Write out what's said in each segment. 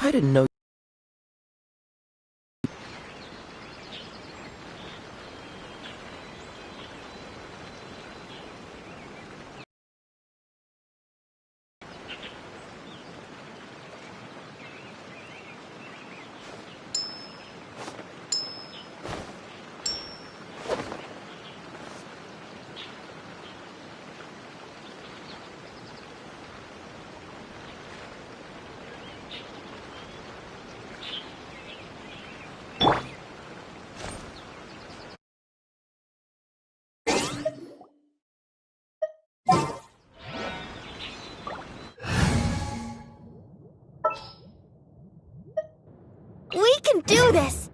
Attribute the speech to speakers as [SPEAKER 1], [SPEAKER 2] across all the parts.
[SPEAKER 1] I didn't know.
[SPEAKER 2] We can do this!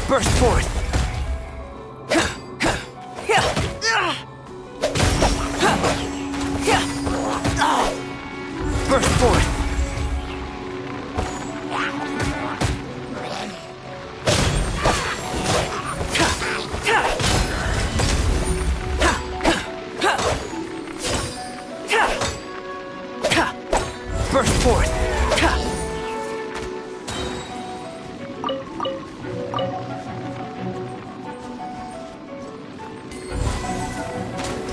[SPEAKER 1] Burst forth! Burst forth! Burst forth!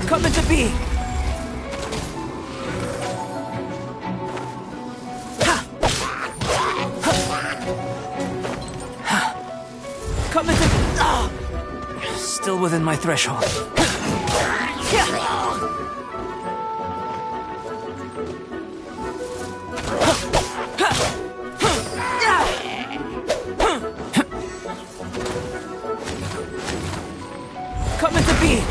[SPEAKER 1] Come into being! Come into... Still within my threshold. Come into being!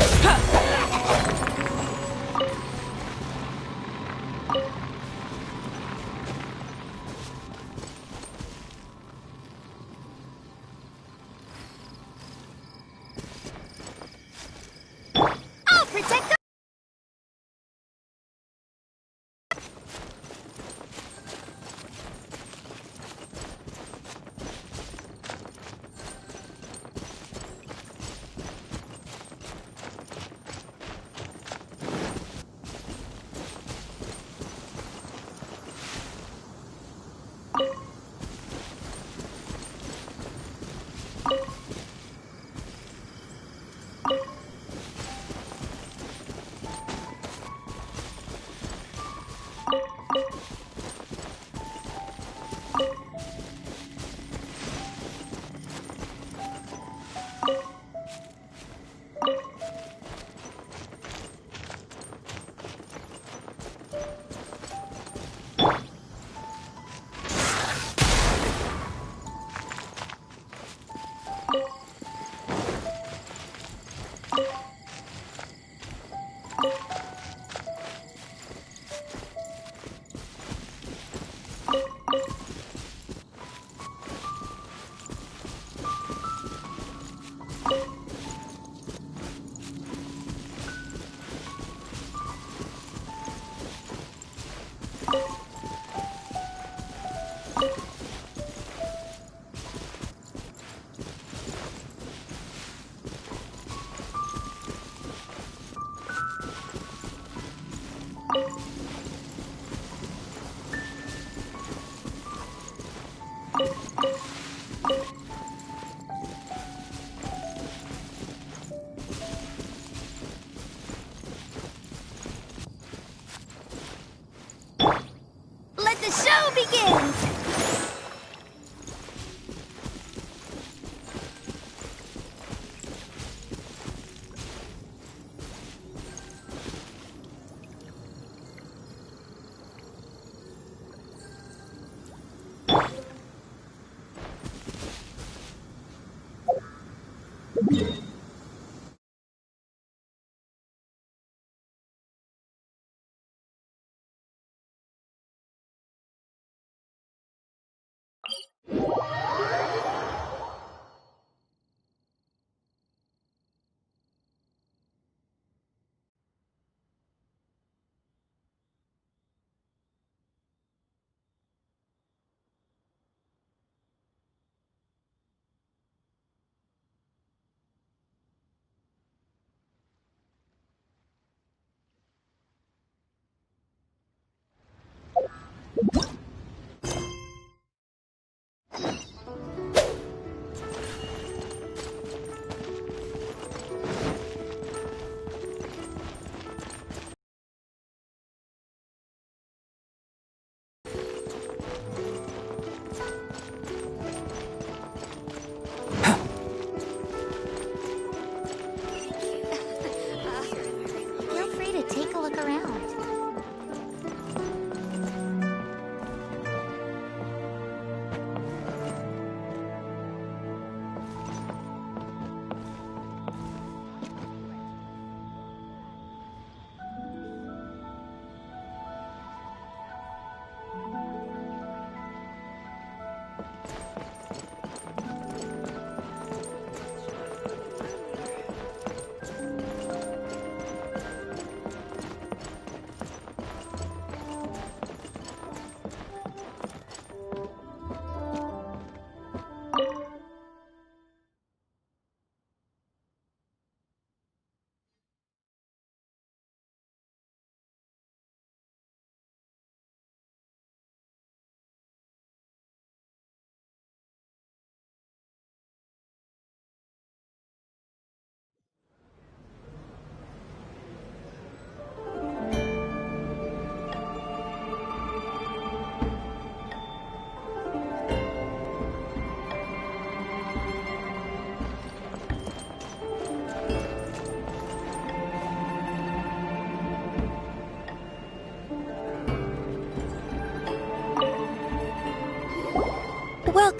[SPEAKER 2] I'll protect the...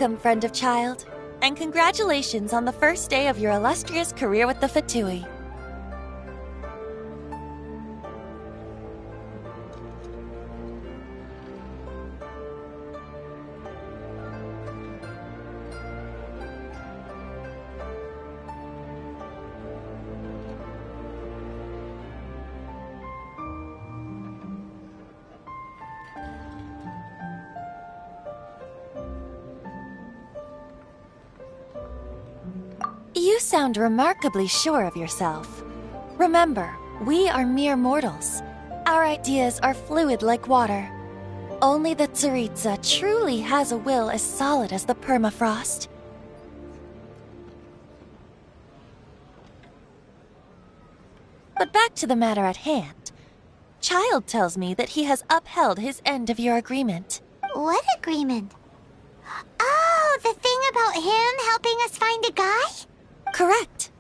[SPEAKER 3] Welcome, friend of child, and congratulations on the first day of your illustrious career with the Fatui. You sound remarkably sure of yourself. Remember, we are mere mortals. Our ideas are fluid like water. Only the Tsaritsa truly has a will as solid as the permafrost. But back to the matter at hand. Child tells me that he has upheld his end of your agreement.
[SPEAKER 2] What agreement? Oh, the thing about him helping us find a guy?
[SPEAKER 3] Correct.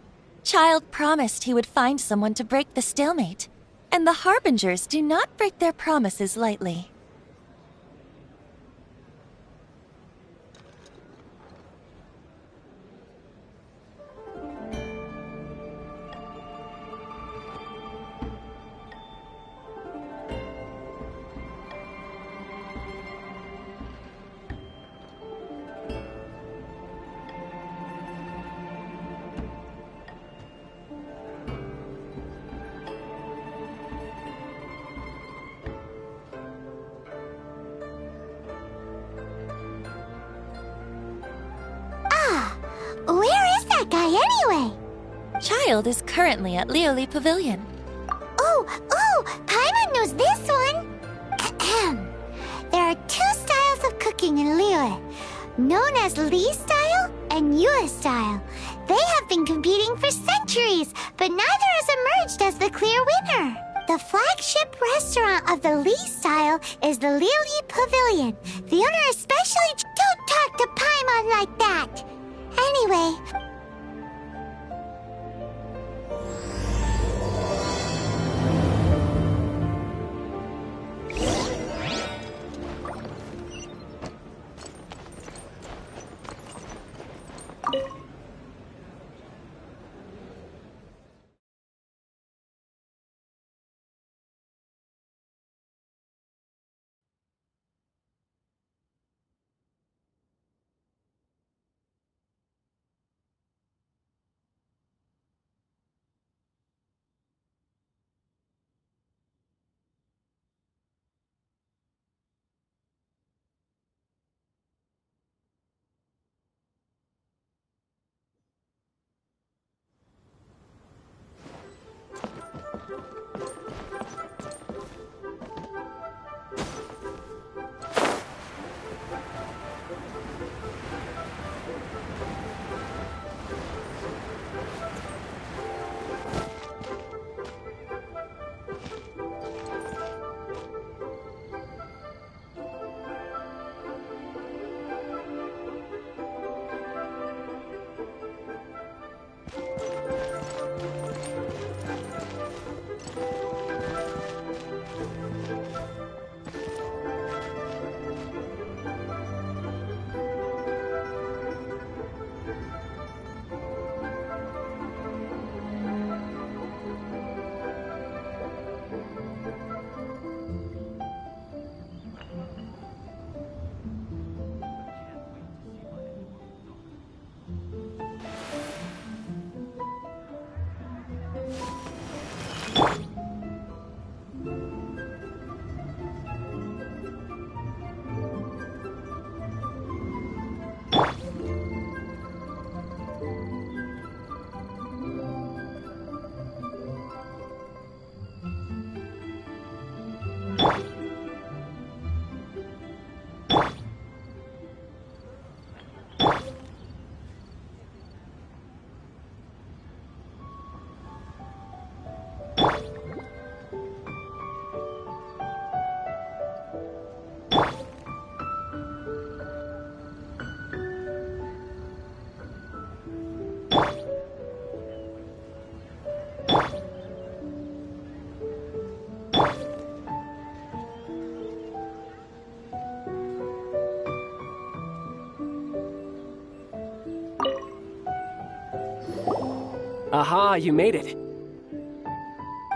[SPEAKER 3] Child promised he would find someone to break the stalemate, and the Harbingers do not break their promises lightly.
[SPEAKER 2] Where is that guy anyway?
[SPEAKER 3] Child is currently at Lioli Pavilion.
[SPEAKER 2] Oh, Paimon knows this one. Ahem. There are two styles of cooking in Liyue, known as Li style and Yue style. They have been competing for centuries, but neither has emerged as the clear winner. The flagship restaurant of the Li style is the Lioli Pavilion. The owner especially don't talk to Paimon like that. Anyway,
[SPEAKER 4] Aha, you made it.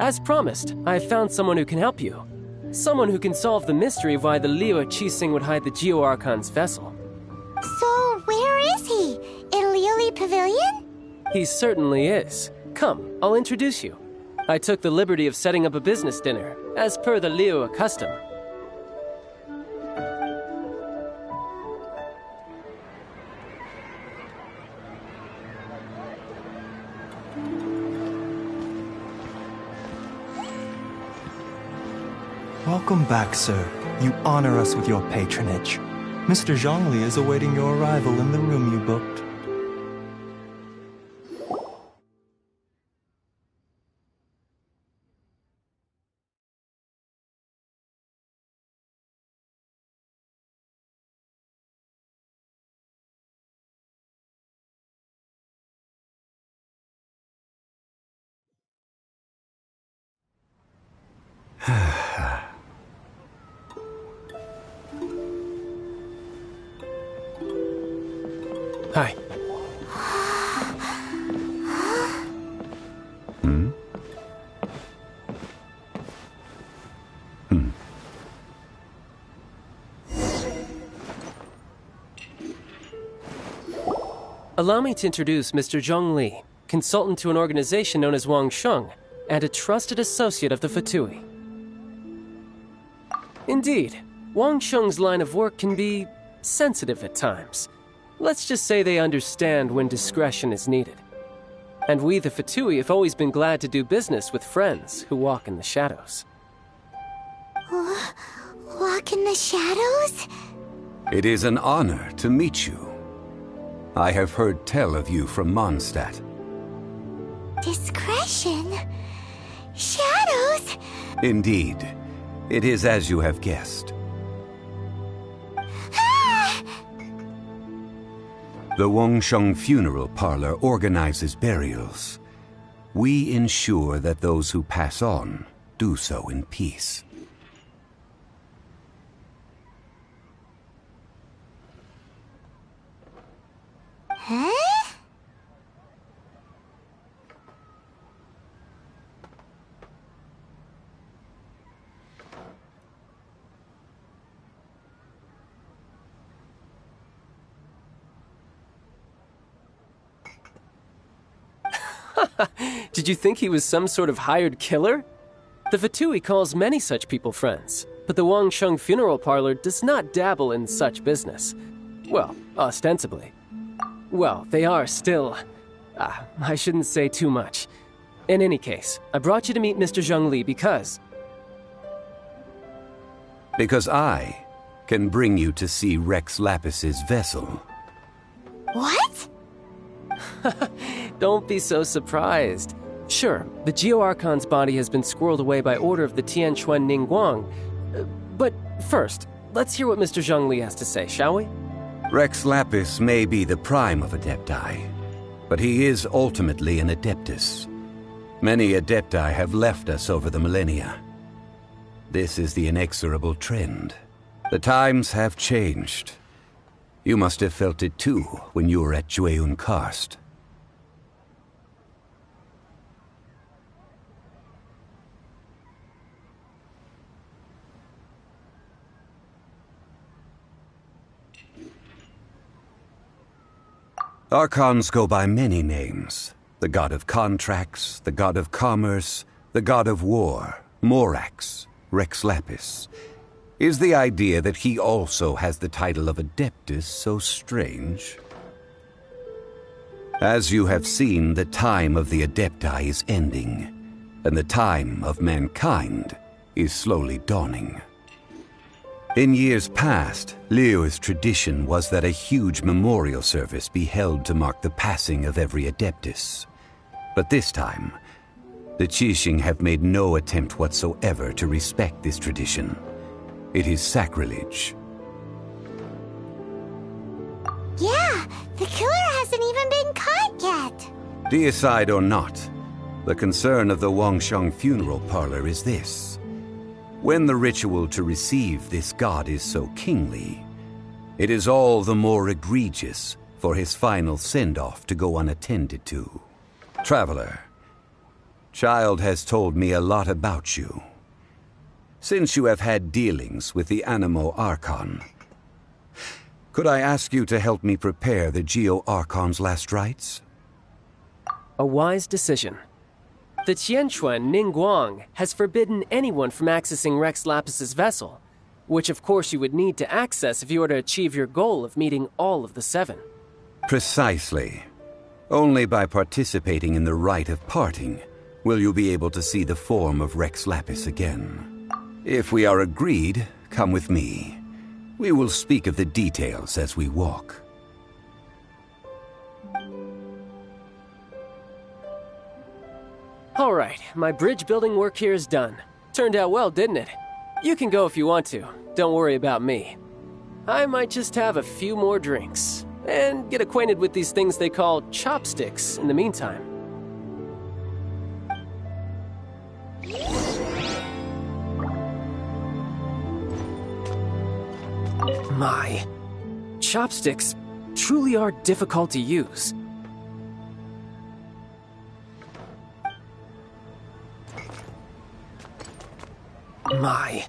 [SPEAKER 4] As promised, I have found someone who can help you. Someone who can solve the mystery of why the Liyue Qixing would hide the Geo-Archon's vessel.
[SPEAKER 2] So, where is he? In Liyue Pavilion?
[SPEAKER 4] He certainly is. Come, I'll introduce you. I took the liberty of setting up a business dinner, as per the Liyue custom.
[SPEAKER 5] Welcome back, sir. You honor us with your patronage. Mr. Zhongli is awaiting your arrival in the room you booked.
[SPEAKER 4] Hi. Allow me to introduce Mr. Zhong Li, consultant to an organization known as Wang Sheng, and a trusted associate of the Fatui. Indeed, Wang Sheng's line of work can be sensitive at times. Let's just say they understand when discretion is needed. And we, the Fatui, have always been glad to do business with friends who walk in the shadows.
[SPEAKER 2] Walk in the shadows?
[SPEAKER 6] It is an honor to meet you. I have heard tell of you from Mondstadt.
[SPEAKER 2] Discretion? Shadows?
[SPEAKER 6] Indeed. It is as you have guessed. The Wangsheng Funeral Parlor organizes burials. We ensure that those who pass on do so in peace.
[SPEAKER 2] Huh?
[SPEAKER 4] Did you think he was some sort of hired killer? The Fatui calls many such people friends, but the Wangsheng Funeral Parlor does not dabble in such business. Well, ostensibly. Well, they are still... I shouldn't say too much. In any case, I brought you to meet Mr. Zhong Li because...
[SPEAKER 6] Because I can bring you to see Rex Lapis's vessel.
[SPEAKER 2] What?
[SPEAKER 4] Don't be so surprised. Sure, the Geo-Archon's body has been squirreled away by order of the Tianquan Ningguang. But first, let's hear what Mr. Zhong Li has to say, shall we?
[SPEAKER 6] Rex Lapis may be the prime of Adepti, but he is ultimately an Adeptus. Many Adepti have left us over the millennia. This is the inexorable trend. The times have changed. You must have felt it too when you were at Jueyun Karst. Archons go by many names. The god of contracts, the god of commerce, the god of war, Morax, Rex Lapis. Is the idea that he also has the title of Adeptus so strange? As you have seen, the time of the Adepti is ending, and the time of mankind is slowly dawning. In years past, Liyue's tradition was that a huge memorial service be held to mark the passing of every Adeptus. But this time, the Qixing have made no attempt whatsoever to respect this tradition. It is sacrilege.
[SPEAKER 2] Yeah, the killer hasn't even been caught yet.
[SPEAKER 6] Deicide or not, the concern of the Wangsheng Funeral Parlor is this. When the ritual to receive this god is so kingly, it is all the more egregious for his final send-off to go unattended to. Traveler, Child has told me a lot about you. Since you have had dealings with the Animo Archon, could I ask you to help me prepare the Geo Archon's last rites?
[SPEAKER 4] A wise decision. The Tianquan Ningguang has forbidden anyone from accessing Rex Lapis's vessel, which of course you would need to access if you were to achieve your goal of meeting all of the 7.
[SPEAKER 6] Precisely. Only by participating in the rite of parting will you be able to see the form of Rex Lapis again. If we are agreed, come with me. We will speak of the details as we walk.
[SPEAKER 4] All right, my bridge building work here is done. Turned out well, didn't it? You can go if you want to. Don't worry about me. I might just have a few more drinks and get acquainted with these things they call chopsticks in the meantime. My, chopsticks truly are difficult to use. My.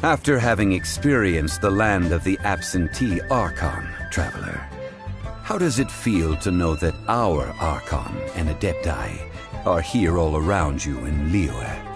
[SPEAKER 6] After having experienced the land of the absentee Archon, Traveler, how does it feel to know that our Archon and Adepti are here all around you in Liyue?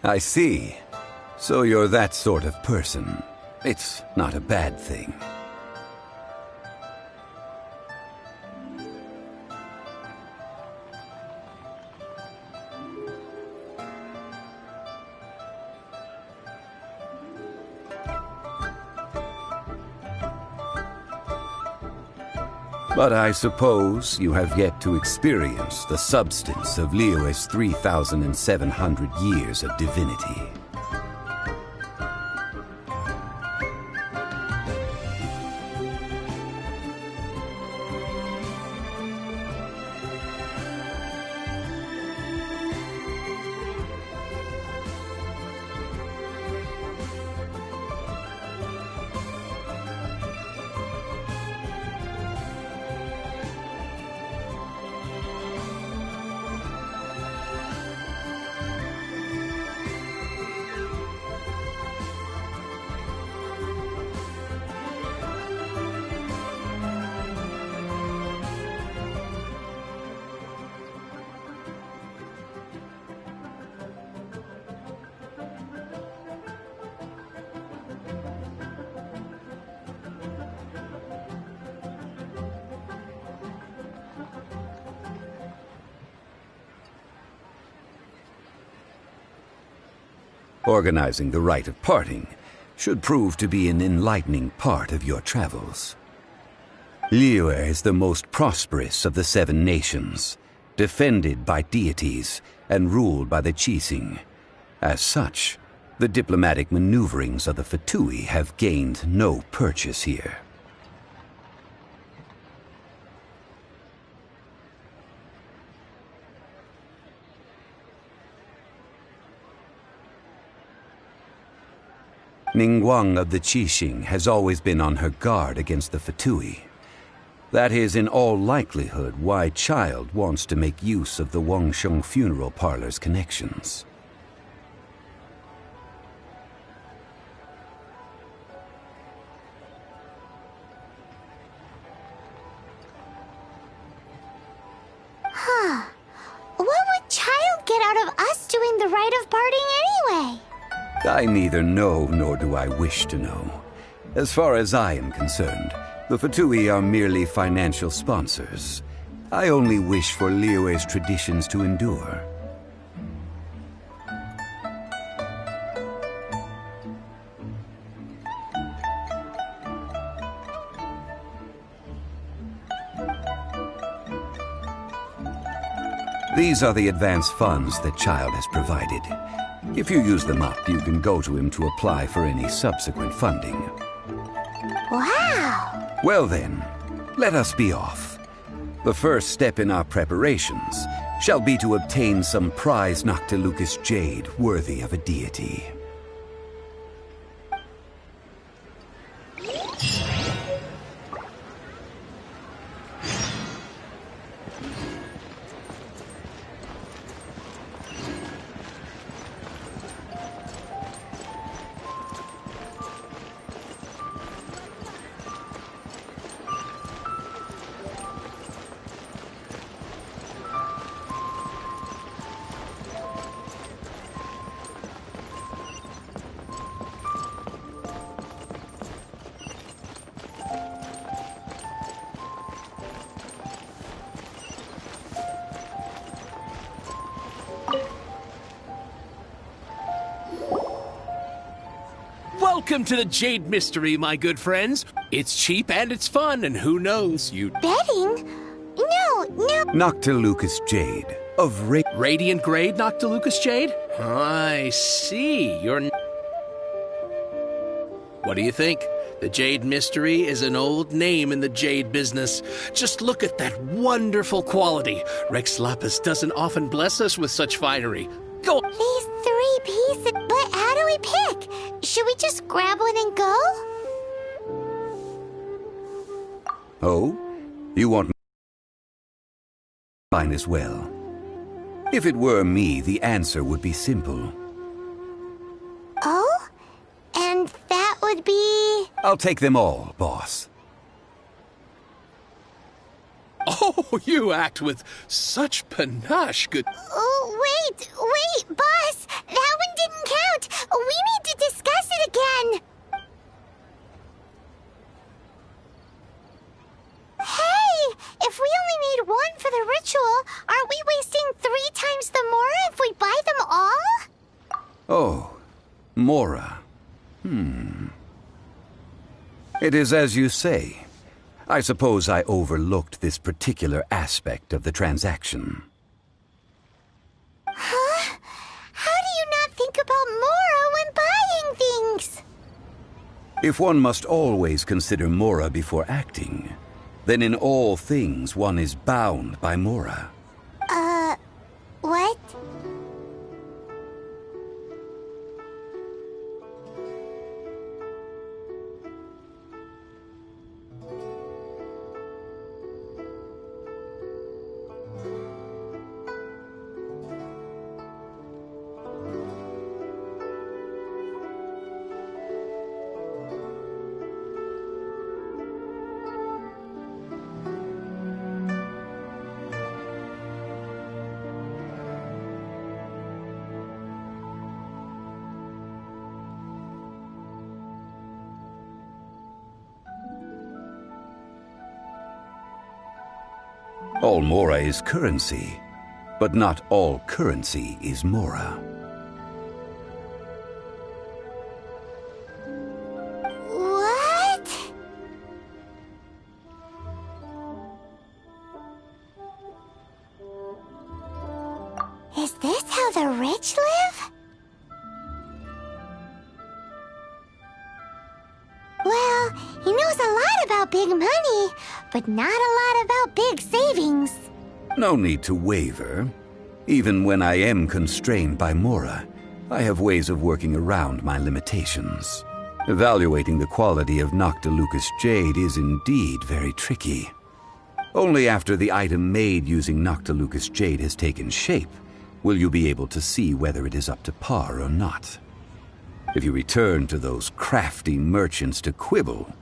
[SPEAKER 6] I see. So you're that sort of person. It's not a bad thing. But I suppose you have yet to experience the substance of Liyue's 3,700 years of divinity. Organizing the rite of parting should prove to be an enlightening part of your travels. Liyue is the most prosperous of the 7 nations, defended by deities and ruled by the Qixing. As such, the diplomatic maneuverings of the Fatui have gained no purchase here. Ningguang of the Qixing has always been on her guard against the Fatui. That is in all likelihood why Child wants to make use of the Wangsheng funeral parlor's connections.
[SPEAKER 2] Huh. What would Child get out of us doing the rite of parting anyway?
[SPEAKER 6] I neither know nor do I wish to know. As far as I am concerned, the Fatui are merely financial sponsors. I only wish for Liyue's traditions to endure. These are the advance funds that Child has provided. If you use them up, you can go to him to apply for any subsequent funding.
[SPEAKER 2] Wow!
[SPEAKER 6] Well then, let us be off. The first step in our preparations shall be to obtain some prize Noctilucous jade worthy of a deity.
[SPEAKER 7] Welcome to the Jade Mystery, my good friends. It's cheap and it's fun, and who knows, you...
[SPEAKER 2] Betting? No.
[SPEAKER 6] Noctilucous jade of
[SPEAKER 7] Radiant grade Noctilucous jade? I see. You're... What do you think? The Jade Mystery is an old name in the jade business. Just look at that wonderful quality. Rex Lapis doesn't often bless us with such finery. Go...
[SPEAKER 2] These 3 pieces, but how do we pick? Should we just grab one and go?
[SPEAKER 6] Oh? You want mine as well? If it were me, the answer would be simple.
[SPEAKER 2] Oh? And that would be...
[SPEAKER 6] I'll take them all, boss.
[SPEAKER 7] Oh, you act with such panache, good...
[SPEAKER 2] Oh, wait, boss! That one didn't count! We need to discuss it again! Hey! If we only need one for the ritual, aren't we wasting 3 times the Mora if we buy them all?
[SPEAKER 6] Oh, Mora. It is as you say. I suppose I overlooked this particular aspect of the transaction.
[SPEAKER 2] Huh? How do you not think about Mora when buying things?
[SPEAKER 6] If one must always consider Mora before acting, then in all things one is bound by Mora.
[SPEAKER 2] What?
[SPEAKER 6] All Mora is currency, but not all currency is Mora.
[SPEAKER 2] What? Is this how the rich live? Well, he knows a lot about big money, but not a lot about big savings.
[SPEAKER 6] No need to waver. Even when I am constrained by Mora, I have ways of working around my limitations. Evaluating the quality of Noctilucous jade is indeed very tricky. Only after the item made using Noctilucous jade has taken shape will you be able to see whether it is up to par or not. If you return to those crafty merchants to quibble,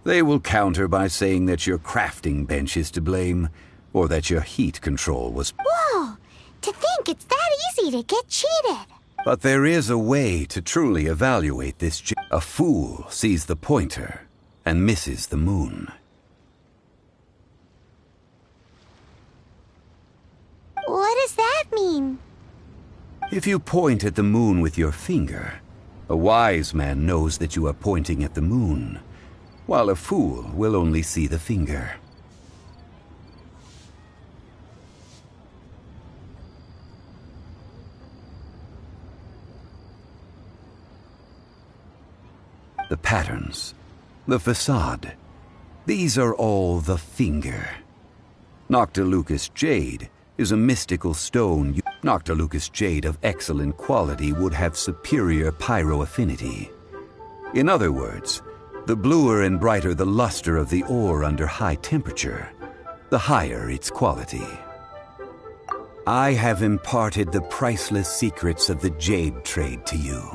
[SPEAKER 6] they will counter by saying that your crafting bench is to blame, or that your heat control was...
[SPEAKER 2] Whoa! To think it's that easy to get cheated!
[SPEAKER 6] But there is a way to truly evaluate this. A fool sees the pointer and misses the moon.
[SPEAKER 2] What does that mean?
[SPEAKER 6] If you point at the moon with your finger, a wise man knows that you are pointing at the moon, while a fool will only see the finger. The patterns, the facade, these are all the finger. Noctilucous jade is a mystical stone. Noctilucous jade of excellent quality would have superior pyroaffinity. In other words, the bluer and brighter the luster of the ore under high temperature, the higher its quality. I have imparted the priceless secrets of the jade trade to you.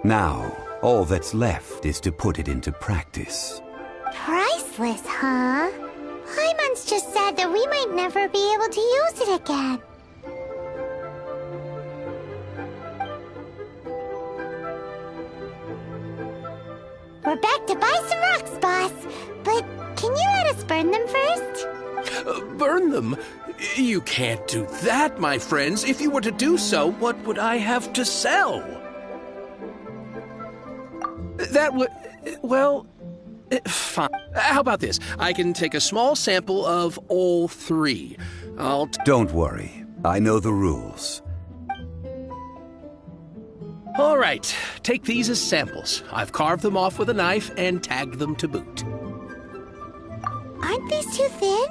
[SPEAKER 6] Now, all that's left is to put it into practice.
[SPEAKER 2] Priceless, huh? Hyman's just said that we might never be able to use it again. We're back to buy some rocks, boss. But can you let us burn them first?
[SPEAKER 7] Burn them? You can't do that, my friends. If you were to do so, what would I have to sell? That would... well... fine. How about this? I can take a small sample of all 3.
[SPEAKER 6] Don't worry. I know the rules.
[SPEAKER 7] All right. Take these as samples. I've carved them off with a knife and tagged them to boot.
[SPEAKER 2] Aren't these too thin?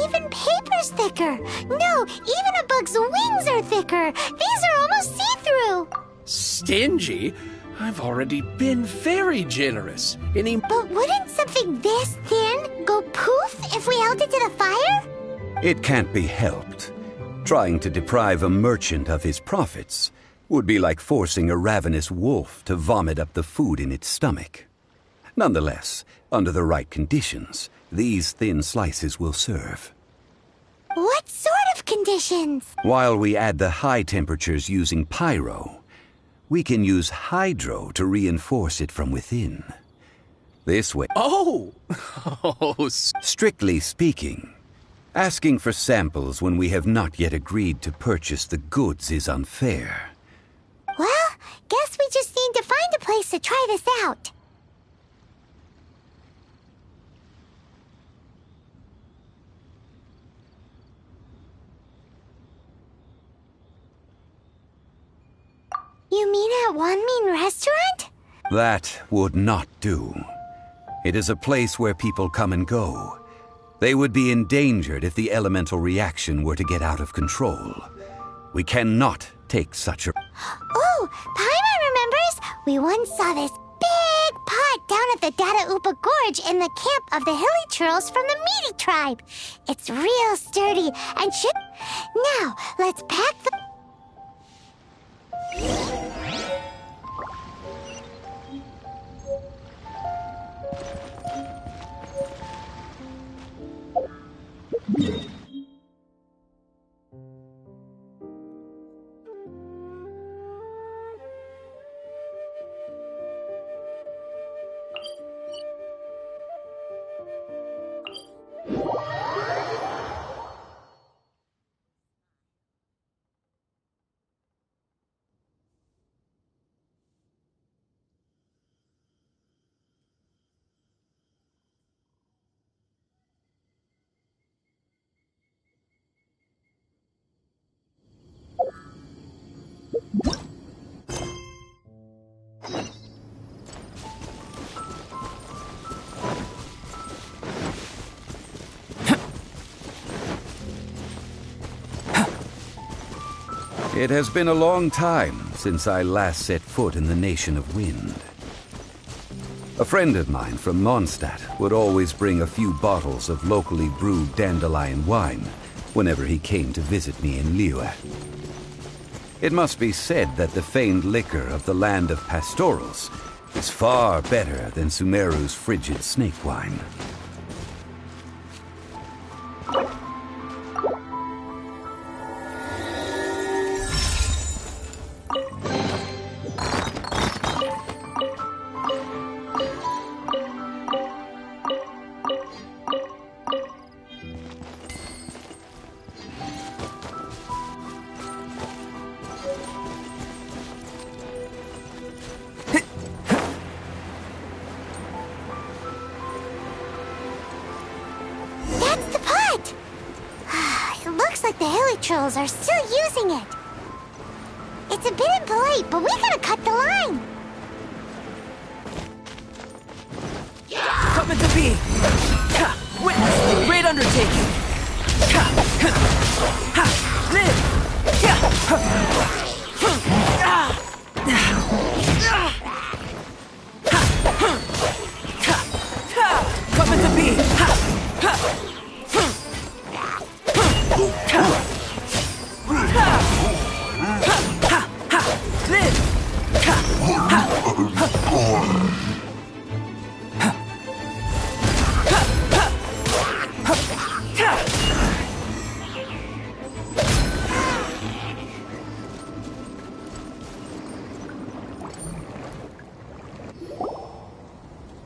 [SPEAKER 2] Even paper's thicker. No, even a bug's wings are thicker. These are almost see-through.
[SPEAKER 7] Stingy? I've already been very generous.
[SPEAKER 2] But wouldn't something this thin go poof if we held it to the fire?
[SPEAKER 6] It can't be helped. Trying to deprive a merchant of his profits would be like forcing a ravenous wolf to vomit up the food in its stomach. Nonetheless, under the right conditions, these thin slices will serve.
[SPEAKER 2] What sort of conditions?
[SPEAKER 6] While we add the high temperatures using pyro, we can use hydro to reinforce it from within. This way...
[SPEAKER 7] Oh!
[SPEAKER 6] Strictly speaking, asking for samples when we have not yet agreed to purchase the goods is unfair.
[SPEAKER 2] Well, guess we just need to find a place to try this out. You mean at Wanmin Restaurant?
[SPEAKER 6] That would not do. It is a place where people come and go. They would be endangered if the elemental reaction were to get out of control. We cannot take such a...
[SPEAKER 2] Oh, Paimon remembers! We once saw this big pot down at the Dada Upa Gorge in the camp of the Hilly Churls from the Meaty tribe. It's real sturdy and should... Now, let's pack the...
[SPEAKER 6] It has been a long time since I last set foot in the Nation of Wind. A friend of mine from Mondstadt would always bring a few bottles of locally brewed dandelion wine whenever he came to visit me in Liyue. It must be said that the famed liquor of the land of pastorals is far better than Sumeru's frigid snake wine.
[SPEAKER 2] Trolls are still using it. It's a bit impolite, but we gotta cut the line.
[SPEAKER 1] Coming to be! Witness the great undertaking! Live! Coming to be!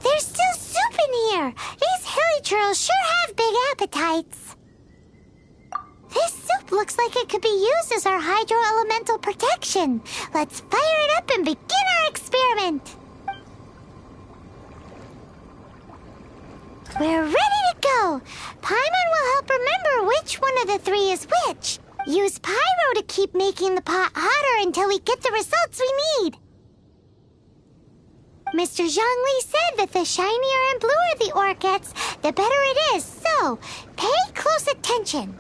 [SPEAKER 2] There's still soup in here. These hilly churls sure have big appetites. This soup looks like it could be used as our hydro-elemental protection. Let's fire it up and begin our experiment. We're ready to go. Paimon will help remember which one of the three is which. Use pyro to keep making the pot hotter until we get the results we need. Mr. Zhongli said that the shinier and bluer the ore gets, the better it is. So, pay close attention.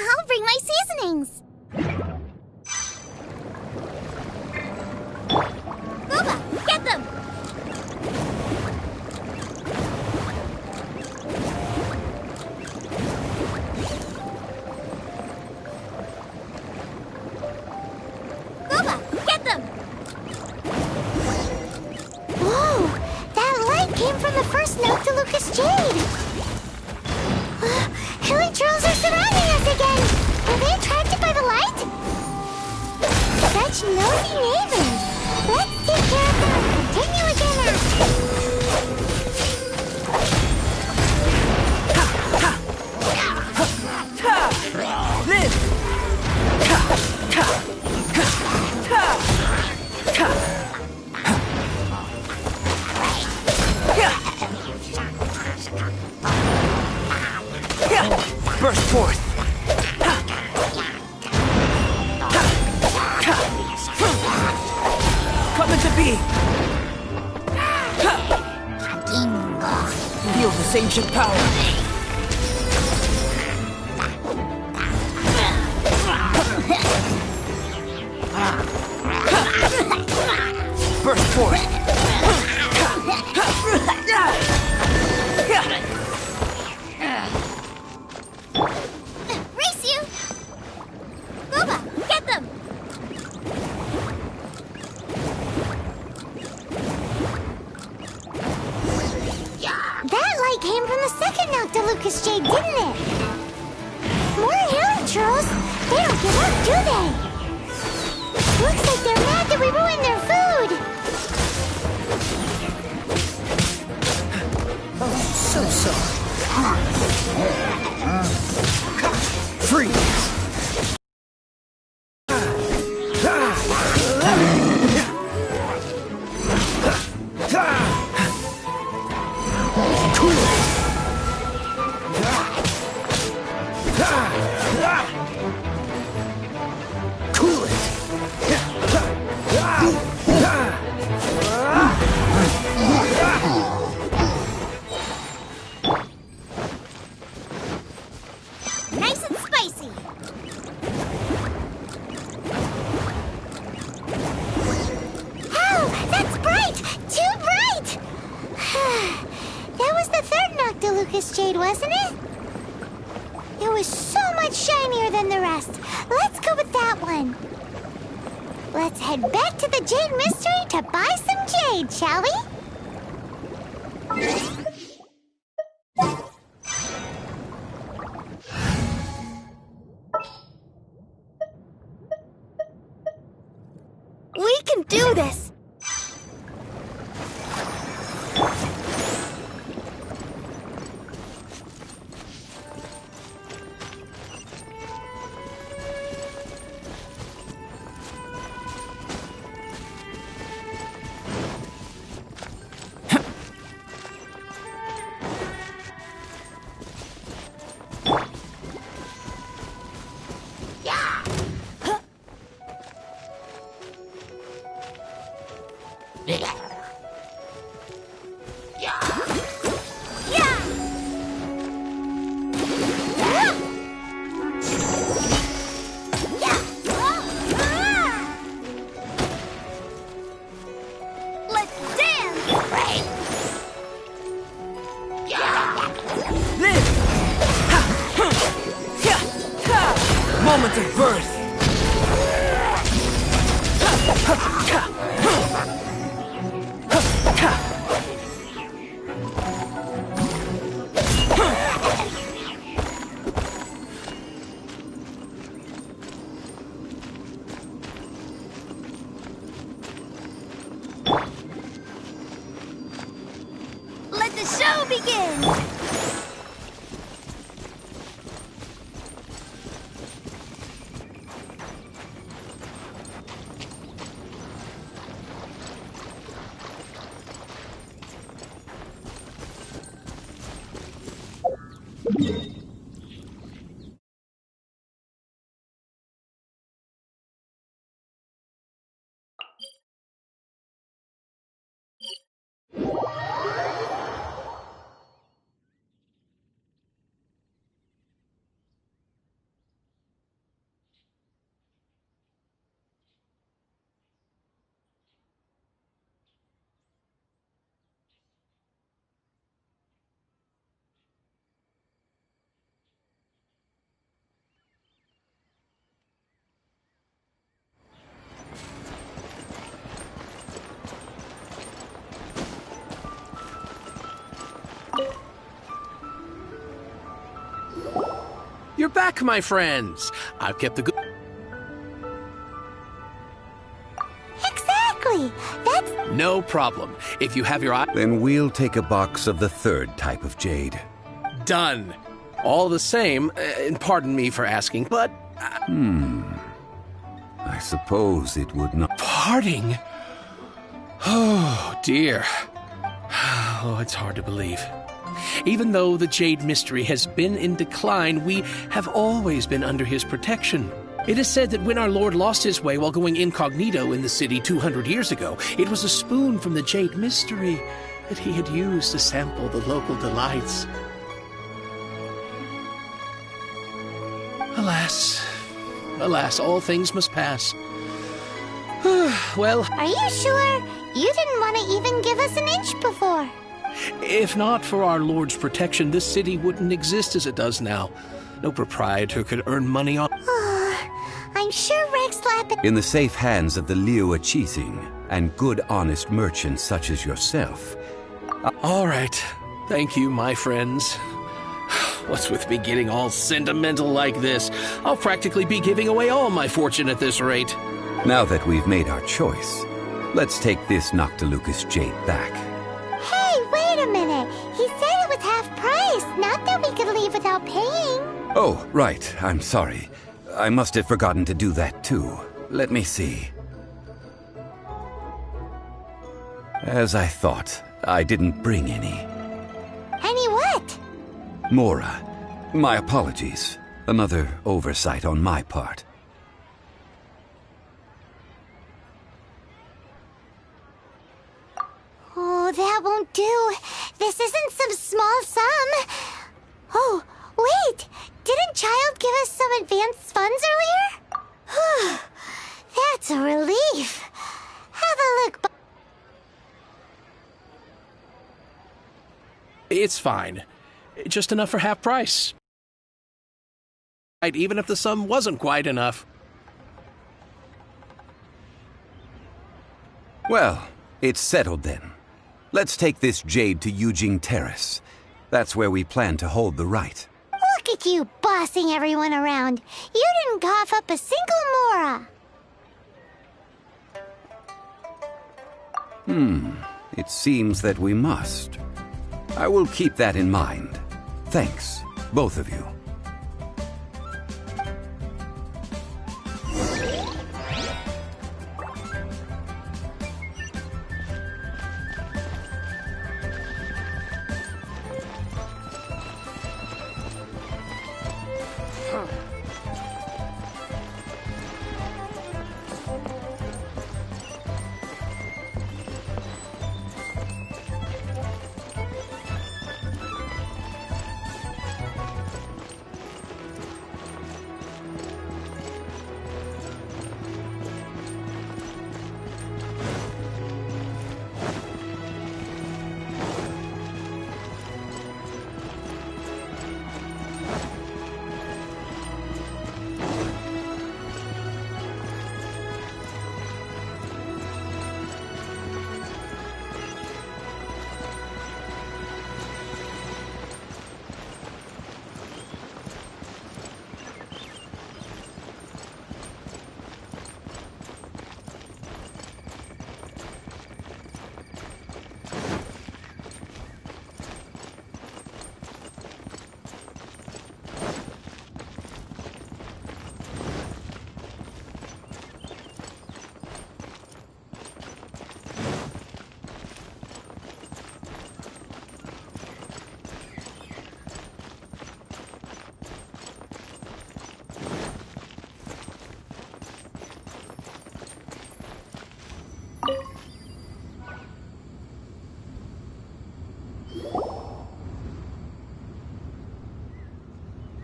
[SPEAKER 2] I'll bring my seasonings. Booba, get them! the first note to Lucas Jade! Hilly trolls are surrounding us again! Are they attracted by the light? Such nosy neighbors! Let's take care of them and continue again after!
[SPEAKER 1] Live! Burst forth! Come into being! Feel this ancient power! Burst forth!
[SPEAKER 2] Race you! Boba, get them! That light came from the second note to Lucas Jade, didn't it? More hilly trolls! They don't give up, do they? Looks like they're mad that we ruined their food!
[SPEAKER 1] So sorry. Freeze! Cool it!
[SPEAKER 2] Nice and spicy! Oh, that's bright! Too bright! That was the third note to Lucas Jade, wasn't it? It was so much shinier than the rest. Let's go with that one. Let's head back to the Jade Mystery to buy some jade, shall we? We can do this! Let's dance!
[SPEAKER 1] Live! Ha! Huh! Yeah! Ha! Moment of birth! Ha! Ha! Ha! Huh! Ha! Ha! Huh!
[SPEAKER 2] Let the show begin!
[SPEAKER 7] You're back, my friends. I've kept the good...
[SPEAKER 2] Exactly! That's...
[SPEAKER 7] No problem. If you have your eye...
[SPEAKER 6] Then we'll take a box of the third type of jade.
[SPEAKER 7] Done. All the same, and pardon me for asking, but...
[SPEAKER 6] I suppose it would not...
[SPEAKER 7] Parting? Oh, dear. Oh, it's hard to believe. Even though the Jade Mystery has been in decline, we have always been under his protection. It is said that when our Lord lost his way while going incognito in the city 200 years ago, it was a spoon from the Jade Mystery that he had used to sample the local delights. Alas, alas, all things must pass. Well,
[SPEAKER 2] Are you sure? You didn't want to even give us an inch before.
[SPEAKER 7] if not for our Lord's protection, this city wouldn't exist as it does now. No proprietor could earn money on...
[SPEAKER 2] I'm sure Rex Lapid...
[SPEAKER 6] In the safe hands of the Liu Chising and good honest merchants such as yourself.
[SPEAKER 7] All right. Thank you, my friends. What's with me getting all sentimental like this? I'll practically be giving away all my fortune at this rate.
[SPEAKER 6] Now that we've made our choice, let's take this Noctilucous jade back.
[SPEAKER 2] Hey, wait a minute. He said it was half price, not that we could leave without paying.
[SPEAKER 6] Oh, right. I'm sorry. I must have forgotten to do that too. Let me see. As I thought, I didn't bring any.
[SPEAKER 2] Any what?
[SPEAKER 6] Mora, my apologies. Another oversight on my part.
[SPEAKER 2] Oh, that won't do. This isn't some small sum. Oh, wait. Didn't Child give us some advanced funds earlier? That's a relief. Have a look.
[SPEAKER 7] It's fine. Just enough for half price. Even if the sum wasn't quite enough.
[SPEAKER 6] Well, it's settled then. Let's take this jade to Yujing Terrace. That's where we plan to hold the rite.
[SPEAKER 2] Look at you bossing everyone around. You didn't cough up a single mora.
[SPEAKER 6] It seems that we must. I will keep that in mind. Thanks, both of you.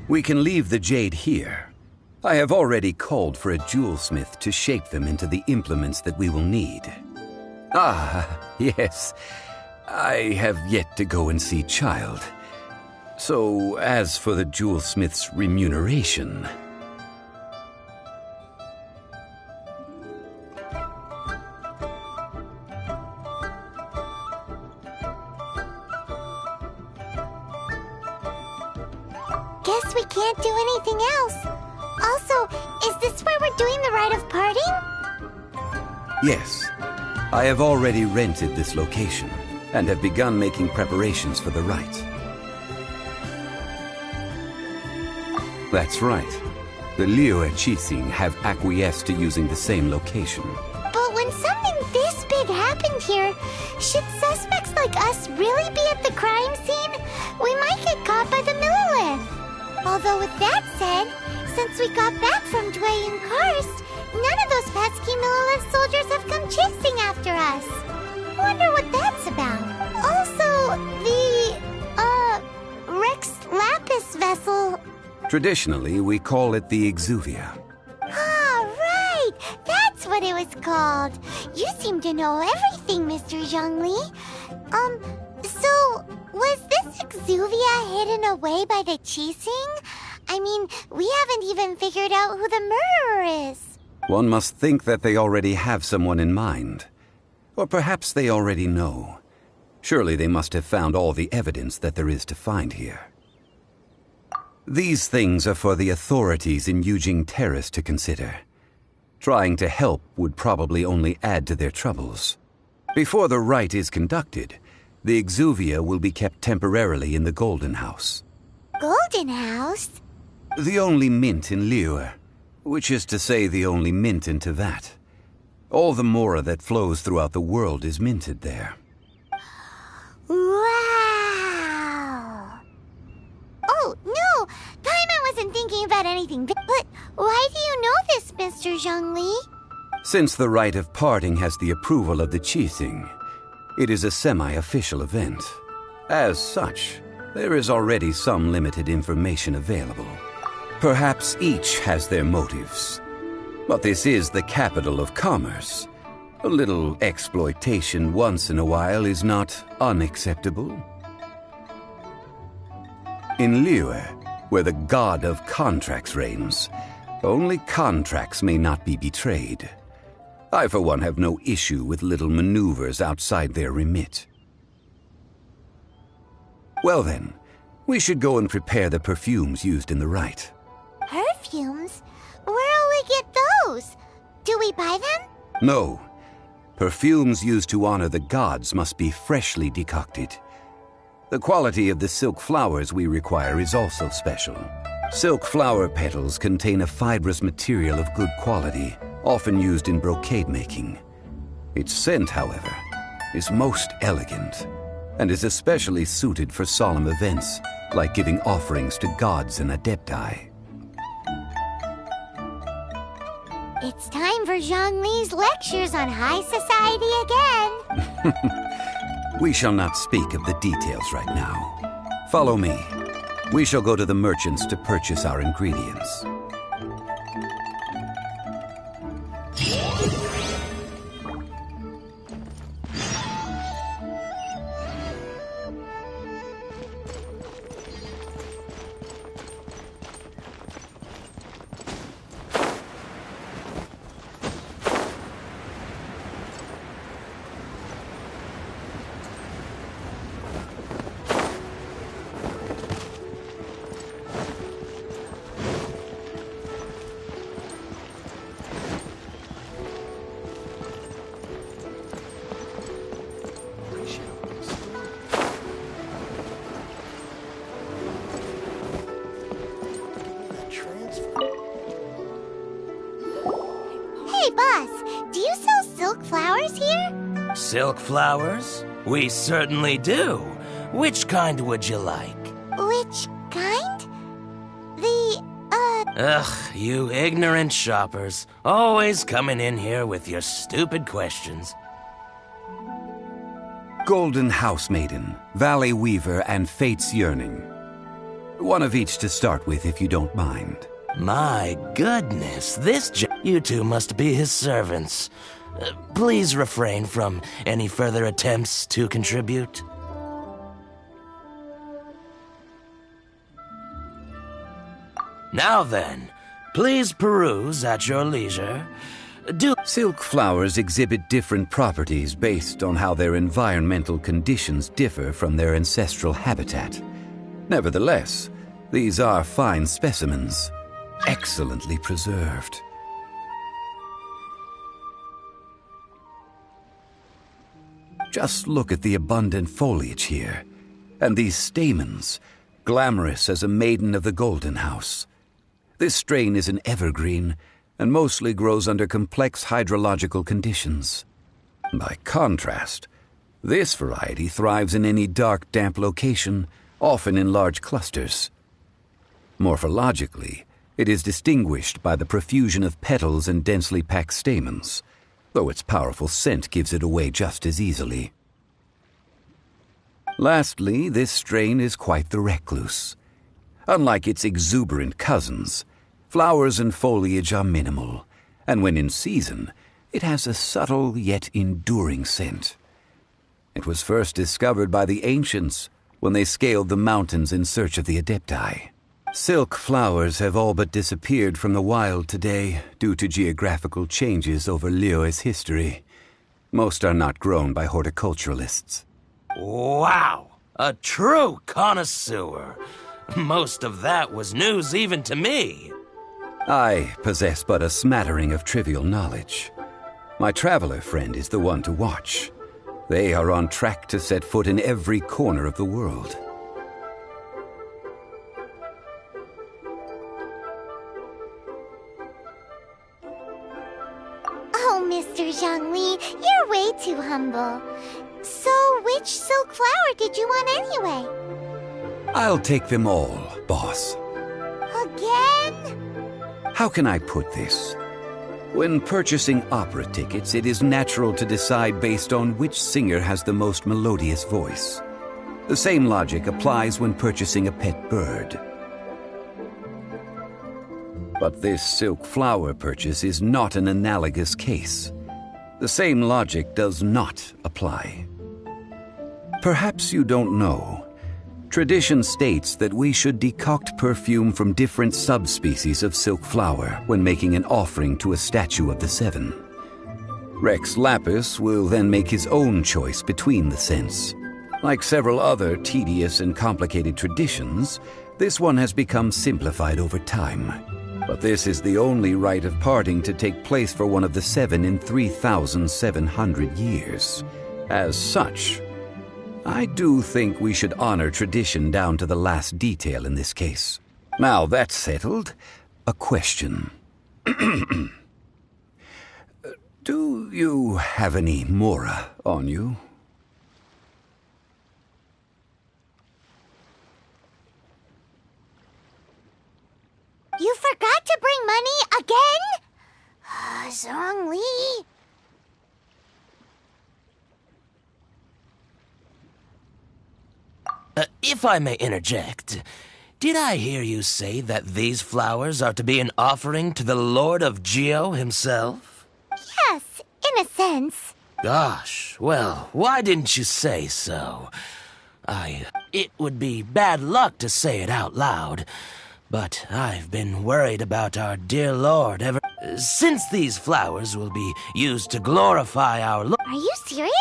[SPEAKER 6] We can leave the jade here. I have already called for a jewelsmith to shape them into the implements that we will need. Ah, yes. I have yet to go and see Child. So, as for the jewelsmith's remuneration...
[SPEAKER 2] guess we can't do anything else. Also, is this where we're doing the rite of parting?
[SPEAKER 6] Yes. I have already rented this location and have begun making preparations for the rite. That's right. The Liyue Qixing have acquiesced to using the same location.
[SPEAKER 2] But when something this big happened here, should suspects like us really be at the crime scene? We might get caught by the Millilith. Although with that said, since we got back from Dway and Karst, none of those pesky Millilith soldiers have come chasing after us. Wonder what that's about. Also, the, Rex Lapis vessel.
[SPEAKER 6] Traditionally, we call it the Exuvia.
[SPEAKER 2] Ah, right! That's what it was called. You seem to know everything, Mr. Zhongli. So, was this Exuvia hidden away by the Qixing? I mean, we haven't even figured out who the murderer is.
[SPEAKER 6] One must think that they already have someone in mind. Or perhaps they already know. Surely they must have found all the evidence that there is to find here. These things are for the authorities in Yujing Terrace to consider. Trying to help would probably only add to their troubles. Before the rite is conducted, the Exuvia will be kept temporarily in the Golden House.
[SPEAKER 2] Golden House?
[SPEAKER 6] The only mint in Liyue, which is to say the only mint in Tevat. All the mora that flows throughout the world is minted there.
[SPEAKER 2] Wow! Oh, no! Paimon wasn't thinking about anything, but why do you know this, Mr. Zhongli?
[SPEAKER 6] Since the rite of parting has the approval of the Qixing, it is a semi-official event. As such, there is already some limited information available. Perhaps each has their motives. But this is the capital of commerce. A little exploitation once in a while is not unacceptable. In Liyue, where the god of contracts reigns, only contracts may not be betrayed. I, for one, have no issue with little maneuvers outside their remit. Well then, we should go and prepare the perfumes used in the rite.
[SPEAKER 2] Perfumes? Where'll we get those? Do we buy them?
[SPEAKER 6] No. Perfumes used to honor the gods must be freshly decocted. The quality of the silk flowers we require is also special. Silk flower petals contain a fibrous material of good quality, often used in brocade making. Its scent, however, is most elegant, and is especially suited for solemn events, like giving offerings to gods and adepti.
[SPEAKER 2] It's time for Zhongli's lectures on high society again.
[SPEAKER 6] We shall not speak of the details right now. Follow me. We shall go to the merchants to purchase our ingredients.
[SPEAKER 2] Hey, boss, do you sell silk flowers here?
[SPEAKER 1] Silk flowers? We certainly do. Which kind would you like?
[SPEAKER 2] Which kind?
[SPEAKER 1] Ugh, you ignorant shoppers. Always coming in here with your stupid questions.
[SPEAKER 6] Golden House Maiden, Valley Weaver, and Fate's Yearning. One of each to start with, if you don't mind.
[SPEAKER 1] My goodness, you two must be his servants. Please refrain from any further attempts to contribute. Now then, please peruse at your leisure.
[SPEAKER 6] Silk flowers exhibit different properties based on how their environmental conditions differ from their ancestral habitat. Nevertheless, These are fine specimens, excellently preserved. Just look at the abundant foliage here, and these stamens, glamorous as a maiden of the Golden House. This strain is an evergreen, and mostly grows under complex hydrological conditions. By contrast, this variety thrives in any dark, damp location, often in large clusters. Morphologically, it is distinguished by the profusion of petals and densely packed stamens, though its powerful scent gives it away just as easily. Lastly, this strain is quite the recluse. Unlike its exuberant cousins, flowers and foliage are minimal, and when in season, it has a subtle yet enduring scent. It was first discovered by the ancients when they scaled the mountains in search of the Adepti. Silk flowers have all but disappeared from the wild today due to geographical changes over Liyue's history. Most are not grown by horticulturalists.
[SPEAKER 1] Wow! A true connoisseur. Most of that was news even to me.
[SPEAKER 6] I possess but a smattering of trivial knowledge. My traveler friend is the one to watch. They are on track to set foot in every corner of the world.
[SPEAKER 2] Oh, Mr. Zhongli, you're way too humble. So, which silk flower did you want anyway?
[SPEAKER 6] I'll take them all, boss.
[SPEAKER 2] Again?
[SPEAKER 6] How can I put this? When purchasing opera tickets, it is natural to decide based on which singer has the most melodious voice. The same logic applies when purchasing a pet bird. But this silk flower purchase is not an analogous case. The same logic does not apply. Perhaps you don't know. Tradition states that we should decoct perfume from different subspecies of silk flower when making an offering to a statue of the seven. Rex Lapis will then make his own choice between the scents. Like several other tedious and complicated traditions, this one has become simplified over time. But this is the only rite of parting to take place for one of the seven in 3,700 years. As such, I do think we should honor tradition down to the last detail in this case. Now that's settled, a question. Do you have any Mora on you?
[SPEAKER 2] You forgot to bring money again? Zhongli.
[SPEAKER 1] If I may interject, did I hear you say that these flowers are to be an offering to the Lord of Geo himself?
[SPEAKER 2] Yes, in a sense.
[SPEAKER 1] Gosh, well, why didn't you say so? It would be bad luck to say it out loud, but I've been worried about our dear Lord ever since these flowers will be used to glorify our Lord.
[SPEAKER 2] Are you serious?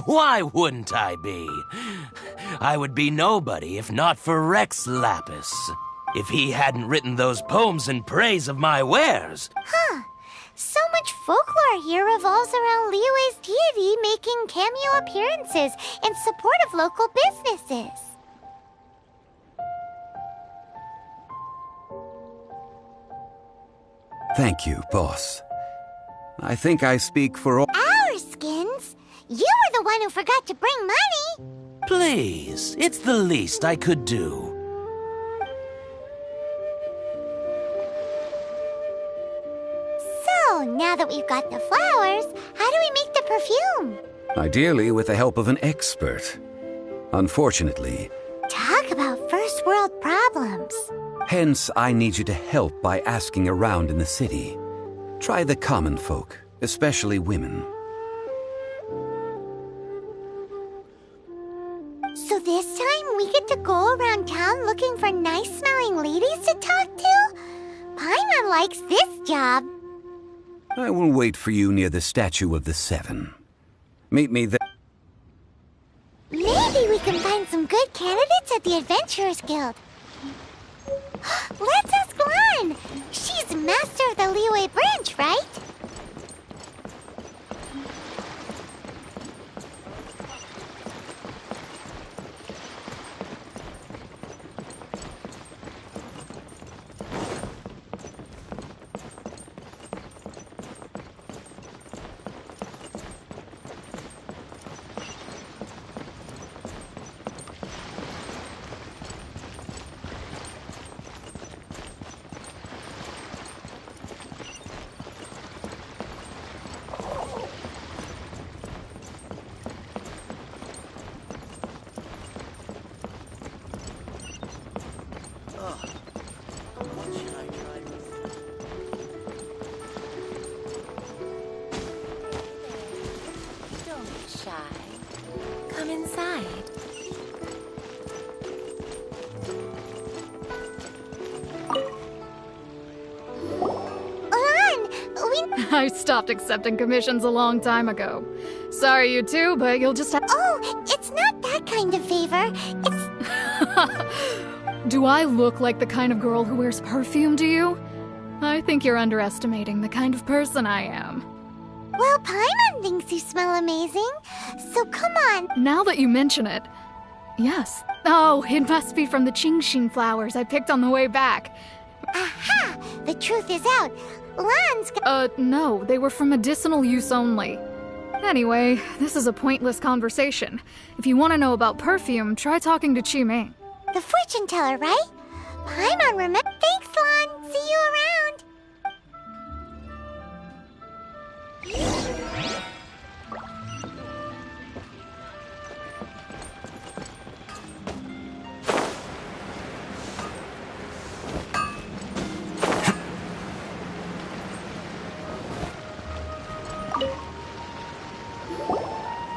[SPEAKER 1] Why wouldn't I be? I would be nobody if not for Rex Lapis. If he hadn't written those poems in praise of my wares.
[SPEAKER 2] Huh. So much folklore here revolves around Liyue's deity making cameo appearances in support of local businesses.
[SPEAKER 6] Thank you, boss. I think I speak for all.
[SPEAKER 2] Our skins? You were the one who forgot to bring money.
[SPEAKER 1] Please, it's the least I could do.
[SPEAKER 2] So, now that we've got the flowers, how do we make the perfume?
[SPEAKER 6] Ideally with the help of an expert. Unfortunately,
[SPEAKER 2] Talk about first world problems.
[SPEAKER 6] hence I need you to help by asking around in the city. Try the common folk, especially women.
[SPEAKER 2] So this time we get to go around town looking for nice-smelling ladies to talk to? Paimon likes this job.
[SPEAKER 6] I will wait for you near the statue of the seven. Meet me there.
[SPEAKER 2] Maybe we can find some good candidates at the Adventurers Guild. Let's ask Lan! She's master of the Liyue branch, right?
[SPEAKER 3] Don't be shy. Come inside.
[SPEAKER 2] Lan,
[SPEAKER 8] I stopped accepting commissions a long time ago. Sorry, you two, but you'll just have.
[SPEAKER 2] Oh, it's not that kind of favor. It's...
[SPEAKER 8] Do I look like the kind of girl who wears perfume to you? I think you're underestimating the kind of person I am.
[SPEAKER 2] Well, Paimon thinks you smell amazing. So come on.
[SPEAKER 8] Now that you mention it, yes. Oh, it must be from the Qingxin flowers I picked on the way back.
[SPEAKER 2] Aha! The truth is out. Lan's
[SPEAKER 8] No, they were for medicinal use only. Anyway, this is a pointless conversation. If you want to know about perfume, try talking to Qiming.
[SPEAKER 2] the fortune teller, right? Paimon, remember? Thanks, Lan. See you around.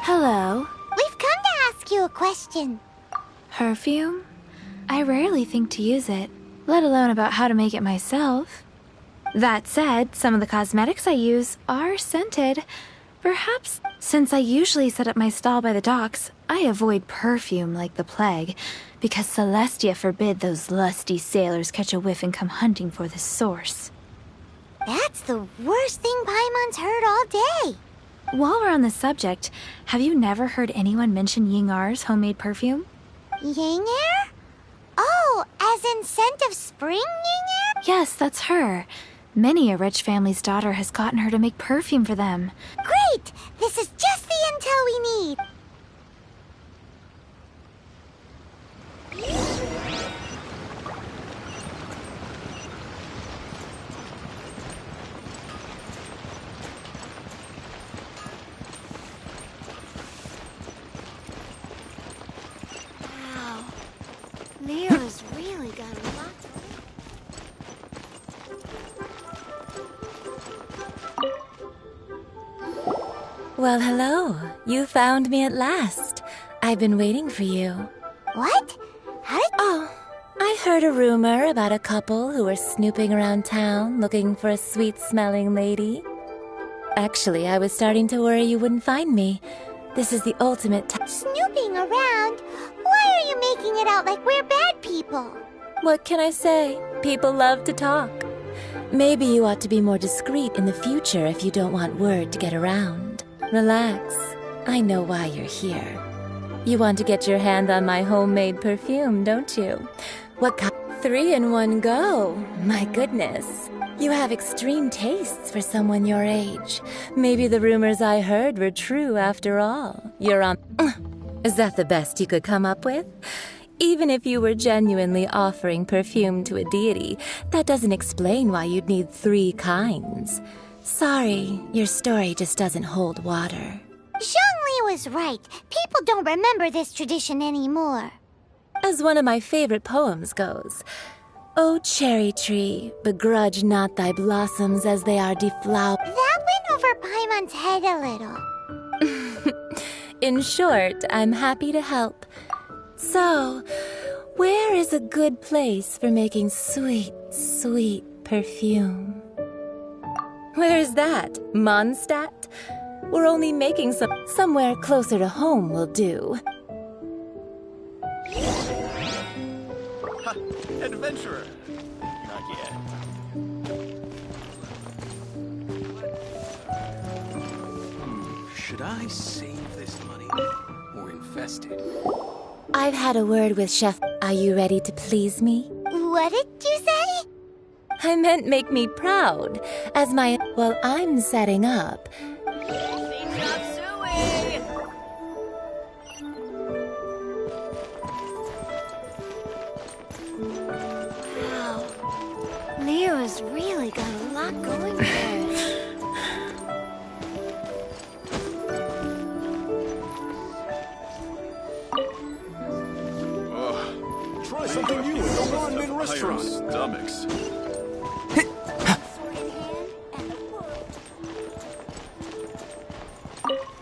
[SPEAKER 3] Hello.
[SPEAKER 2] We've come to ask you a question.
[SPEAKER 3] Perfume? I rarely think to use it, let alone about how to make it myself. That said, some of the cosmetics I use are scented. Perhaps since I usually set up my stall by the docks, I avoid perfume like the plague, because Celestia forbid those lusty sailors catch a whiff and come hunting for the source.
[SPEAKER 2] That's the worst thing Paimon's heard all day.
[SPEAKER 3] While we're on the subject, have you never heard anyone mention Yingar's homemade perfume?
[SPEAKER 2] Yingar? Oh, as in scent of spring, Yingar?
[SPEAKER 3] Yes, that's her. Many a rich family's daughter has gotten her to make perfume for them.
[SPEAKER 2] Great! This is just the intel we need. Wow. Leo's really got a lot to
[SPEAKER 3] Well, hello. You found me at last. I've been waiting for you.
[SPEAKER 2] What? How did...
[SPEAKER 3] Oh, I heard a rumor about a couple who were snooping around town looking for a sweet-smelling lady. Actually, I was starting to worry you wouldn't find me. This is the ultimate
[SPEAKER 2] Snooping around? Why are you making it out like we're bad people?
[SPEAKER 3] What can I say? People love to talk. Maybe you ought to be more discreet in the future if you don't want word to get around. Relax. I know why you're here. You want to get your hand on my homemade perfume, don't you? What kind? 3 in one go. My goodness. You have extreme tastes for someone your age. Maybe the rumors I heard were true after all. You're on... Is that the best you could come up with? Even if you were genuinely offering perfume to a deity, that doesn't explain why you'd need 3 kinds. Sorry, your story just doesn't hold water.
[SPEAKER 2] Zhongli was right. People don't remember this tradition anymore.
[SPEAKER 3] As one of my favorite poems goes, "O cherry tree, begrudge not thy blossoms as they are deflowered."
[SPEAKER 2] That went over Paimon's head a little.
[SPEAKER 3] In short, I'm happy to help. So, where is a good place for making sweet, sweet perfume? Where's that? Mondstadt? We're only making somewhere closer to home will do.
[SPEAKER 9] Adventurer. Not yet. Should I save this money or invest it?
[SPEAKER 3] I've had a word with Chef. Are you ready to please me?
[SPEAKER 2] What did you say?
[SPEAKER 3] I meant make me proud. As my... Well, I'm setting up.
[SPEAKER 2] Wow. Leo has really got a lot going for it.
[SPEAKER 9] Try something new at the Ramen restaurant. Stomachs.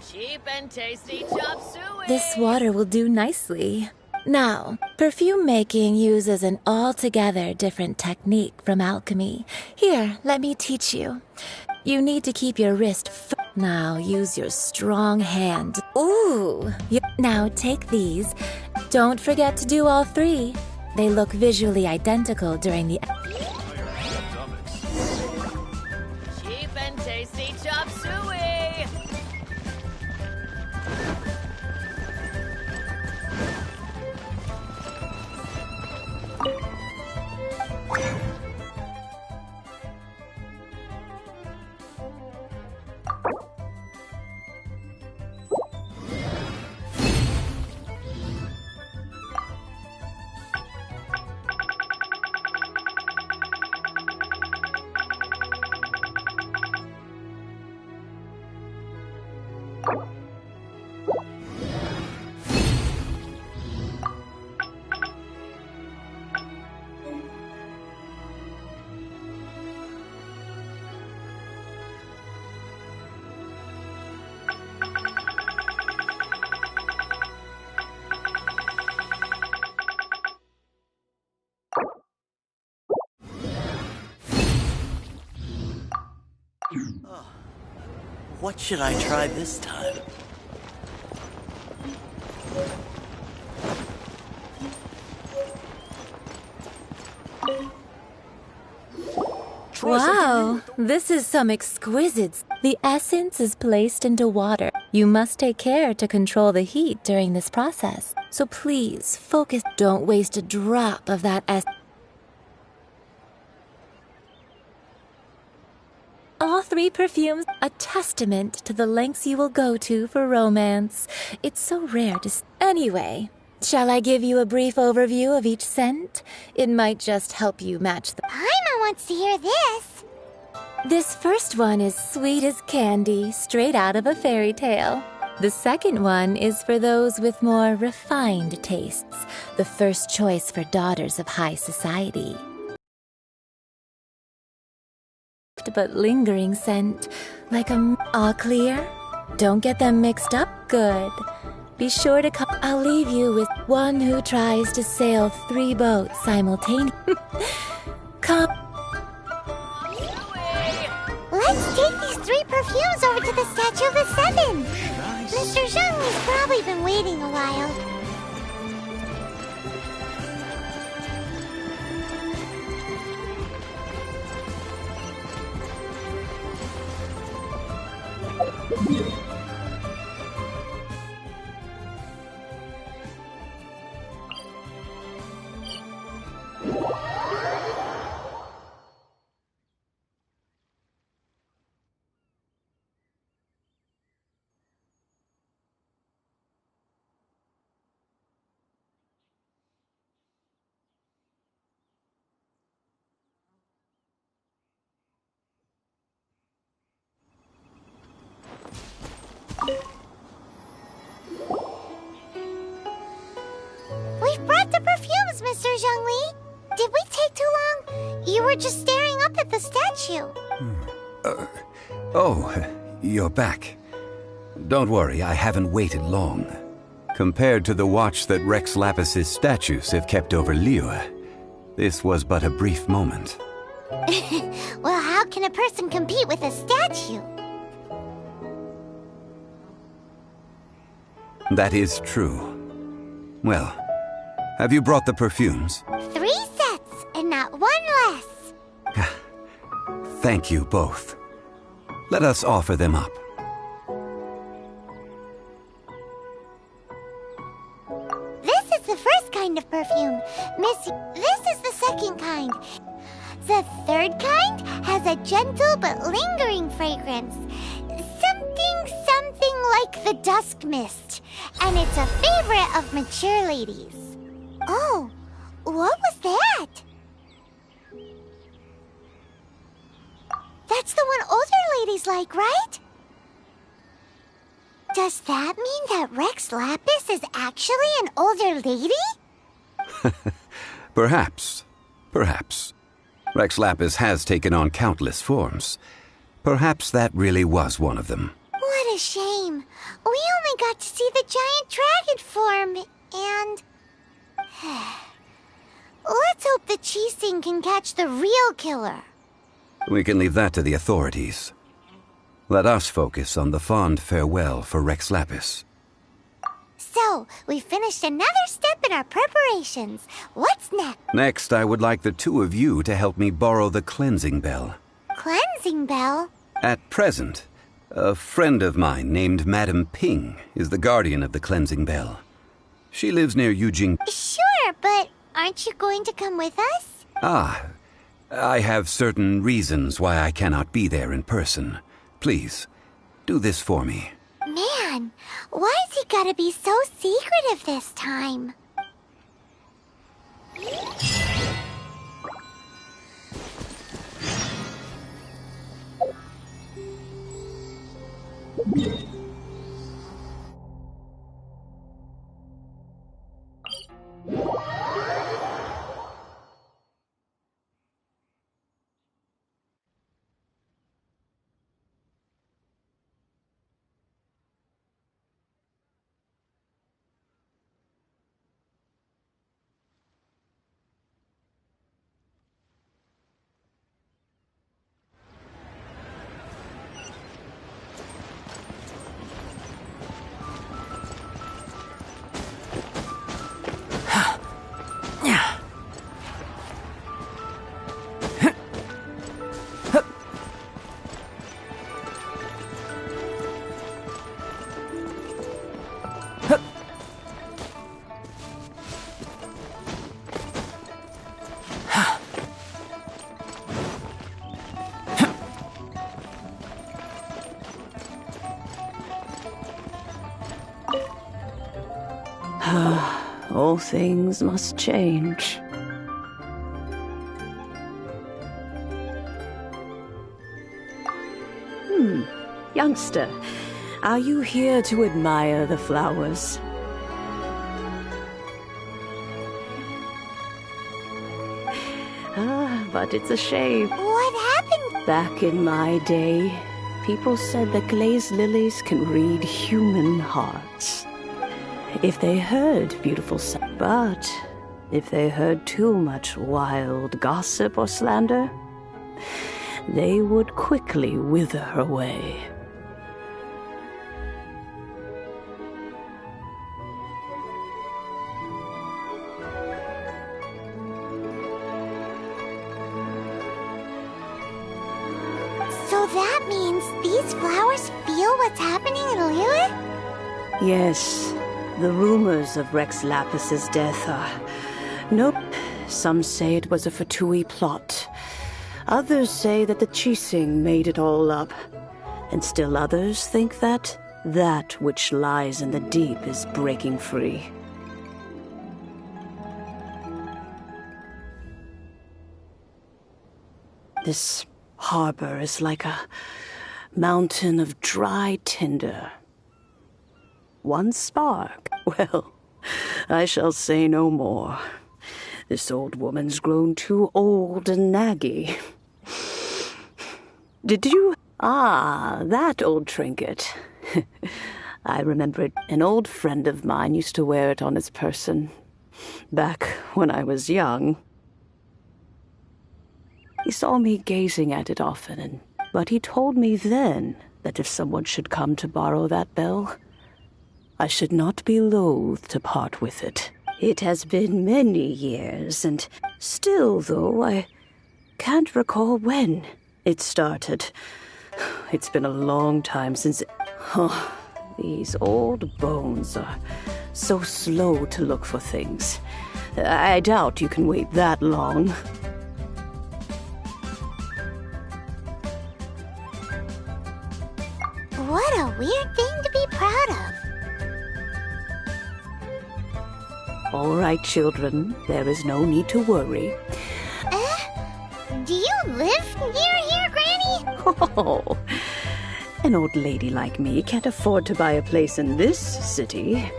[SPEAKER 10] Cheap and tasty chop suey.
[SPEAKER 3] This water will do nicely. Now, perfume making uses an altogether different technique from alchemy. Here, let me teach you. You need to keep your wrist now use your strong hand. Ooh! Now take these. Don't forget to do all three. They look visually identical during the...
[SPEAKER 10] Cheap and tasty chop suey.
[SPEAKER 11] What should I try this time?
[SPEAKER 3] Wow, this is some exquisite... The essence is placed into water. You must take care to control the heat during this process. So please, focus. Don't waste a drop of that essence. All three perfumes, a testament to the lengths you will go to for romance. It's so rare to... Anyway, shall I give you a brief overview of each scent? It might just help you match the...
[SPEAKER 2] Paimon wants to hear this.
[SPEAKER 3] This first one is sweet as candy, straight out of a fairy tale. The second one is for those with more refined tastes, the first choice for daughters of high society. But lingering scent, like a... All clear? Don't get them mixed up. Good. Be sure to come... I'll leave you with one who tries to sail 3 boats simultaneously. Come...
[SPEAKER 2] Let's take these 3 perfumes over to the Statue of the Seven. Mr. Zhongli's probably been waiting a while. We've brought the perfumes, Mr. Zhongli. Did we take too long? You were just staring up at the statue.
[SPEAKER 6] Oh, you're back. Don't worry, I haven't waited long. Compared to the watch that Rex Lapis's statues have kept over Liyue, this was but a brief moment.
[SPEAKER 2] Well, how can a person compete with a statue?
[SPEAKER 6] That is true. Well, Have you brought the perfumes?
[SPEAKER 2] 3 sets, and not one less.
[SPEAKER 6] Thank you both. Let us offer them up.
[SPEAKER 2] This is the first kind of perfume. Miss, this is the second kind. The third kind has a gentle but lingering fragrance. Something like the dusk mist. And it's a favorite of mature ladies. Oh, what was that? That's the one older ladies like, right? Does that mean that Rex Lapis is actually an older lady?
[SPEAKER 6] Perhaps. Rex Lapis has taken on countless forms. Perhaps that really was one of them.
[SPEAKER 2] What a shame. We only got to see the giant dragon form, and... Let's hope the Qixing can catch the real killer.
[SPEAKER 6] We can leave that to the authorities. Let us focus on the fond farewell for Rex Lapis.
[SPEAKER 2] So, we finished another step in our preparations. What's next?
[SPEAKER 6] Next, I would like the two of you to help me borrow the cleansing bell.
[SPEAKER 2] Cleansing bell?
[SPEAKER 6] At present, a friend of mine named Madame Ping is the guardian of the cleansing bell. She lives near Yujing.
[SPEAKER 2] Sure, but aren't you going to come with us?
[SPEAKER 6] Ah, I have certain reasons why I cannot be there in person. Please, do this for me.
[SPEAKER 2] Man, why's he gotta be so secretive this time?
[SPEAKER 12] All things must change. Youngster, are you here to admire the flowers? But it's a shame.
[SPEAKER 2] What happened?
[SPEAKER 12] Back in my day, people said that glazed lilies can read human hearts. If they heard beautiful sound, but if they heard too much wild gossip or slander, they would quickly wither away.
[SPEAKER 2] So that means these flowers feel what's happening in Liyue?
[SPEAKER 12] Yes, the rumors of Rex Lapis's death are... Nope, some say it was a Fatui plot. Others say that the Qixing made it all up. And still others think that that which lies in the deep is breaking free. This harbor is like a mountain of dry tinder. One spark. Well, I shall say no more. This old woman's grown too old and naggy. Did you... Ah, that old trinket. I remember it. An old friend of mine used to wear it on his person. Back when I was young. He saw me gazing at it often, but he told me then that if someone should come to borrow that bell, I should not be loath to part with it. It has been many years, and still, though, I can't recall when it started. It's been a long time since... Oh, these old bones are so slow to look for things. I doubt you can wait that long.
[SPEAKER 2] What a weird thing to be proud of.
[SPEAKER 12] All right, children, there is no need to worry.
[SPEAKER 2] Do you live near here, Granny?
[SPEAKER 12] Oh, an old lady like me can't afford to buy a place in this city.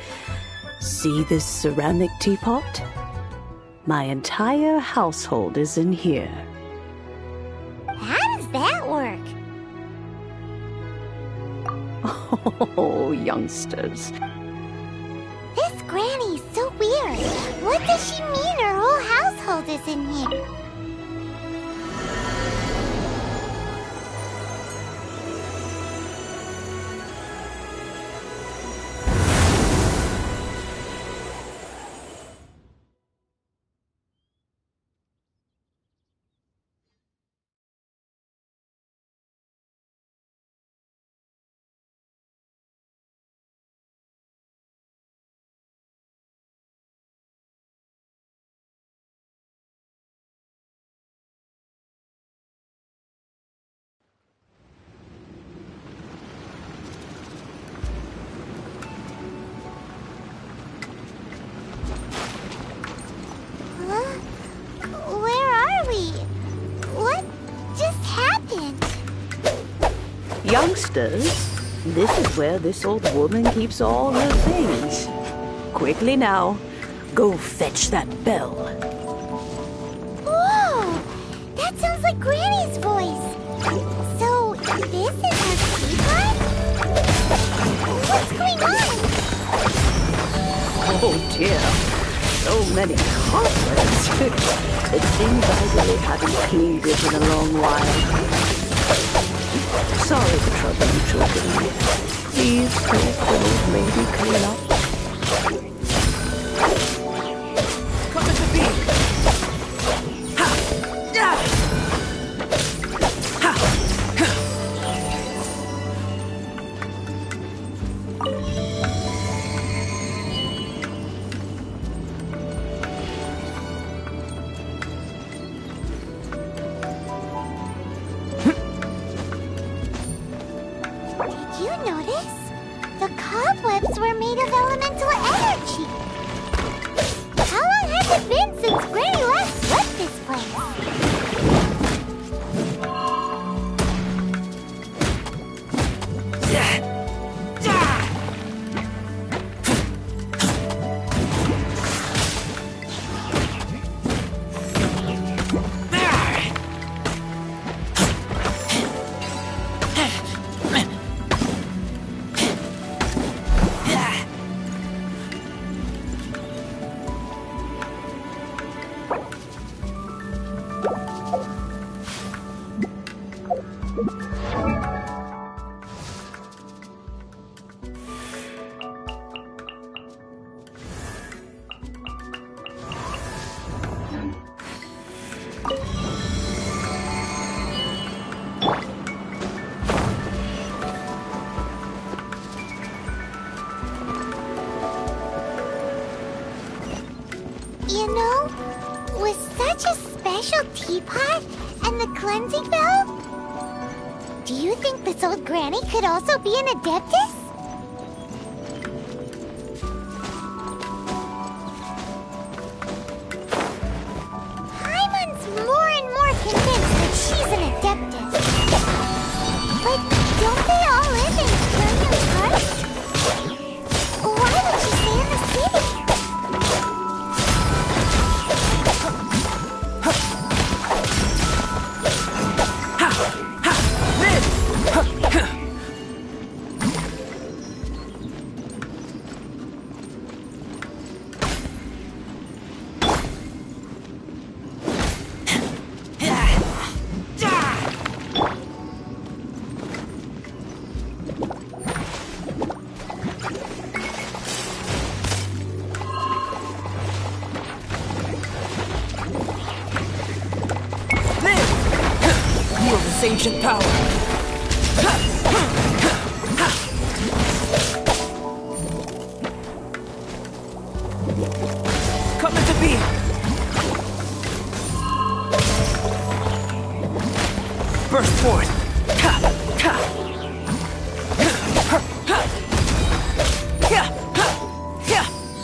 [SPEAKER 12] See this ceramic teapot? My entire household is in here.
[SPEAKER 2] How does that work?
[SPEAKER 12] Oh, youngsters.
[SPEAKER 2] This Granny's so weird. What does she mean her whole household is in here? Where are we? What just happened?
[SPEAKER 12] Youngsters, this is where this old woman keeps all her things. Quickly now, go fetch that bell.
[SPEAKER 2] Whoa! That sounds like Granny's voice. So, this is her teapot? What's going on?
[SPEAKER 12] Oh dear, so many cobwebs. It seems I really haven't cleaned it in a long while. Sorry to trouble you, children. Please help the old lady clean up.
[SPEAKER 1] Come at the beam! Ha! Yeah! Ha!
[SPEAKER 2] Did you notice? The cobwebs were made of elemental energy. How long has it been since Granny last left this place? You know, with such a special teapot and the cleansing bell, do you think this old Granny could also be an Adeptus? Paimon's more and more convinced that she's an Adeptus. But don't they all live in Brilliant Park? Why would she stay in the city?
[SPEAKER 13] this ancient power. Come into being. Burst forth.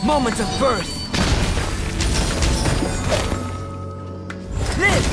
[SPEAKER 13] Moment of birth. Live.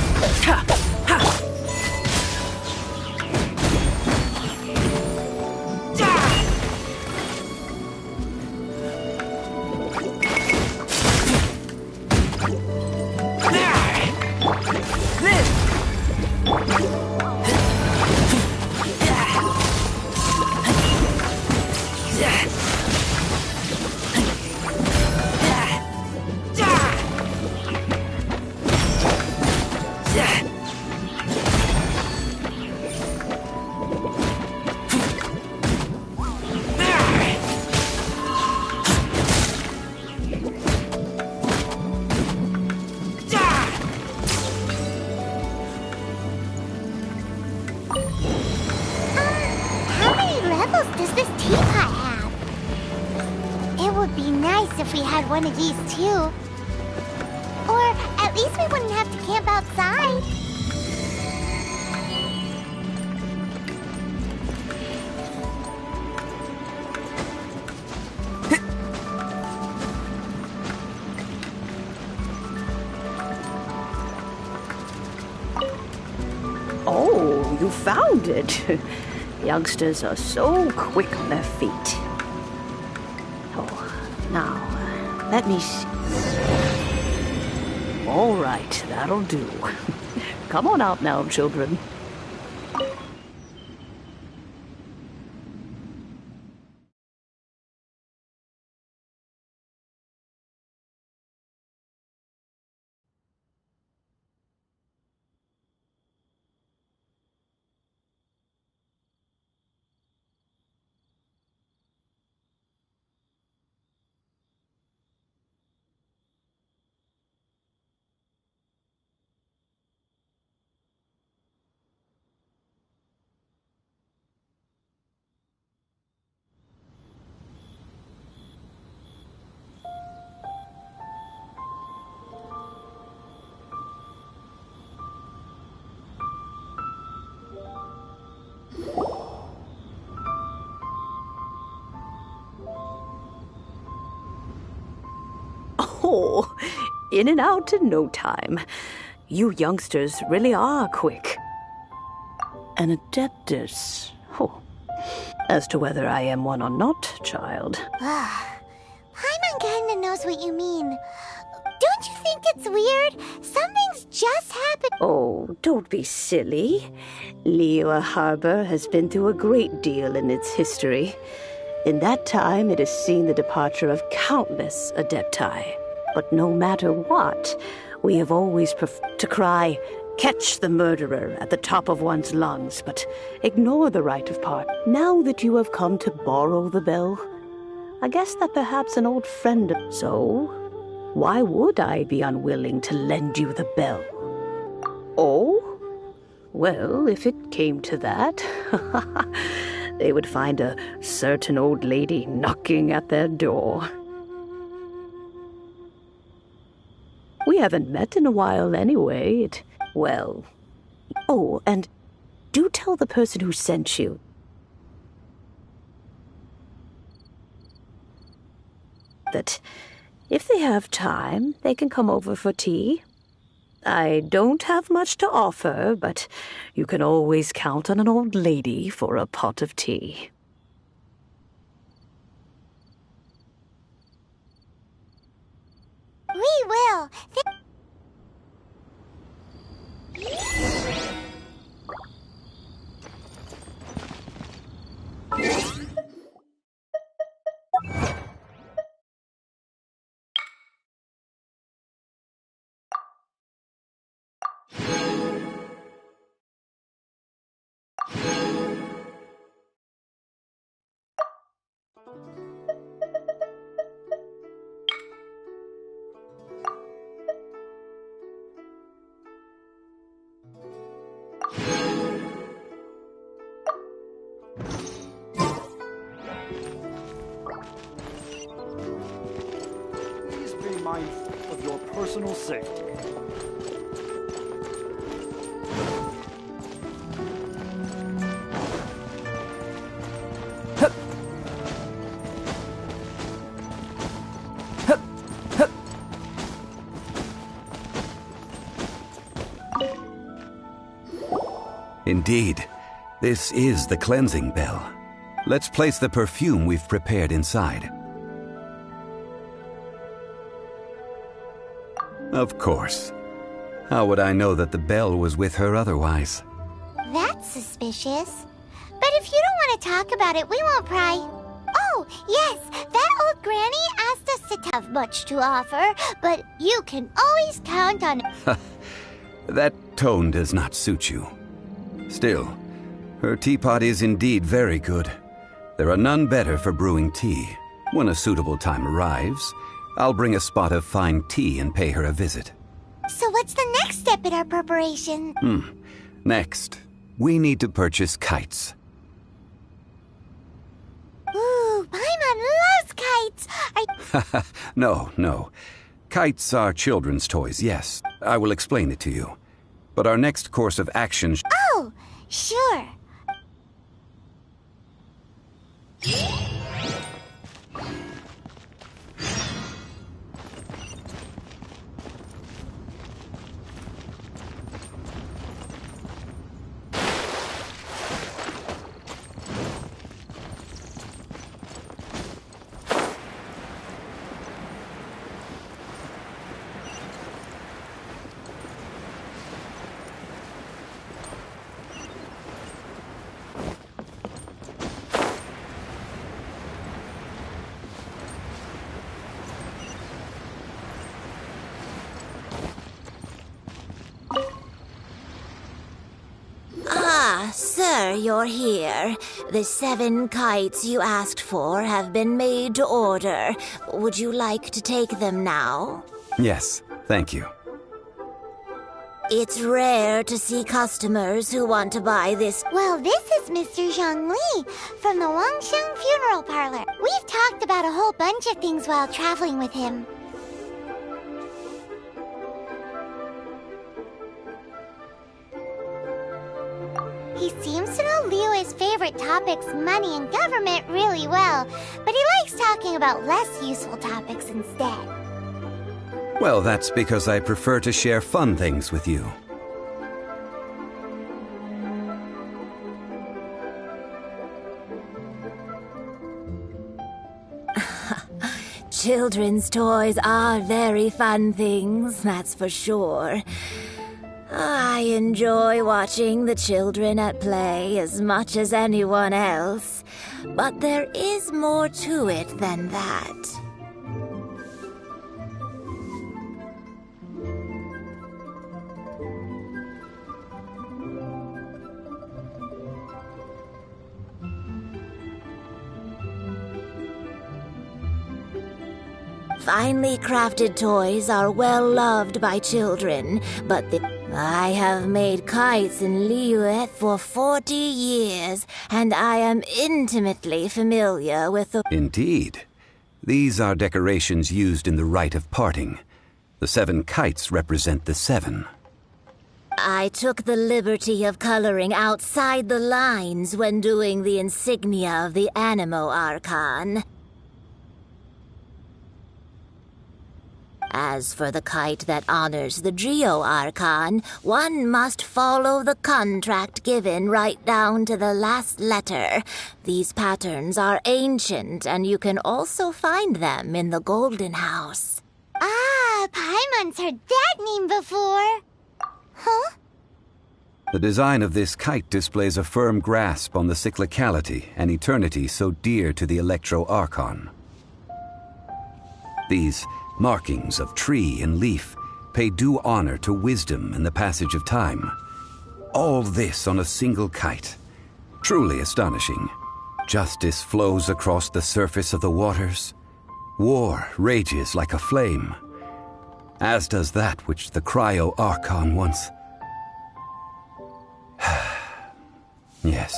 [SPEAKER 2] How many levels does this teapot have? It would be nice if we had one of these too. Or at least we wouldn't have to camp outside.
[SPEAKER 12] Oh, you found it. Youngsters are so quick on their feet. Oh, now, let me see. All right, that'll do. Come on out now, children. Oh, in and out in no time. You youngsters really are quick. An adeptus. Oh. As to whether I am one or not, child.
[SPEAKER 2] Paimon kinda knows what you mean. Don't you think it's weird? Something's just happened.
[SPEAKER 12] Oh, don't be silly. Liyue Harbor has been through a great deal in its history. In that time, it has seen the departure of countless adepti. But no matter what, we have always preferred to cry, "Catch the murderer," at the top of one's lungs, but ignore the rite of part. Now that you have come to borrow the bell, I guess that perhaps an old friend... So, why would I be unwilling to lend you the bell? Oh? Well, if it came to that, they would find a certain old lady knocking at their door. We haven't met in a while anyway. Well... Oh, and do tell the person who sent you. That if they have time, they can come over for tea. I don't have much to offer, but you can always count on an old lady for a pot of tea.
[SPEAKER 2] We will.
[SPEAKER 9] personal safety.
[SPEAKER 6] Indeed, this is the cleansing bell. Let's place the perfume we've prepared inside. Of course. How would I know that the bell was with her otherwise?
[SPEAKER 2] That's suspicious. But if you don't want to talk about it, we won't pry. Oh, yes, that old granny asked us to have much to offer, but you can always count on it.
[SPEAKER 6] That tone does not suit you. Still, her teapot is indeed very good. There are none better for brewing tea. When a suitable time arrives, I'll bring a spot of fine tea and pay her a visit.
[SPEAKER 2] So what's the next step in our preparation?
[SPEAKER 6] Next, we need to purchase kites.
[SPEAKER 2] Ooh, Paimon loves kites!
[SPEAKER 6] No. Kites are children's toys, yes. I will explain it to you. But our next course of action...
[SPEAKER 2] Oh, sure.
[SPEAKER 14] Sir, you're here. The 7 kites you asked for have been made to order. Would you like to take them now?
[SPEAKER 6] Yes, thank you.
[SPEAKER 14] It's rare to see customers who want to buy this.
[SPEAKER 2] Well, this is Mr. Zhongli from the Wangsheng Funeral Parlor. We've talked about a whole bunch of things while traveling with him. He seems to know Liyue's favorite topics, money and government, really well, but he likes talking about less useful topics instead.
[SPEAKER 6] Well, that's because I prefer to share fun things with you.
[SPEAKER 14] Children's toys are very fun things, that's for sure. I enjoy watching the children at play as much as anyone else, but there is more to it than that. Finely crafted toys are well loved by children, but I have made kites in Liyue for 40 years, and I am intimately familiar with the...
[SPEAKER 6] Indeed. These are decorations used in the rite of parting. The 7 kites represent the 7.
[SPEAKER 14] I took the liberty of coloring outside the lines when doing the insignia of the Animo Archon. As for the kite that honors the Geo Archon, one must follow the contract given right down to the last letter. These patterns are ancient, and you can also find them in the Golden House.
[SPEAKER 2] Ah, Paimon's heard that name before. Huh?
[SPEAKER 6] The design of this kite displays a firm grasp on the cyclicality and eternity so dear to the Electro Archon. These markings of tree and leaf pay due honor to wisdom and the passage of time. All this on a single kite. Truly astonishing. Justice flows across the surface of the waters. War rages like a flame. As does that which the Cryo Archon once... Yes,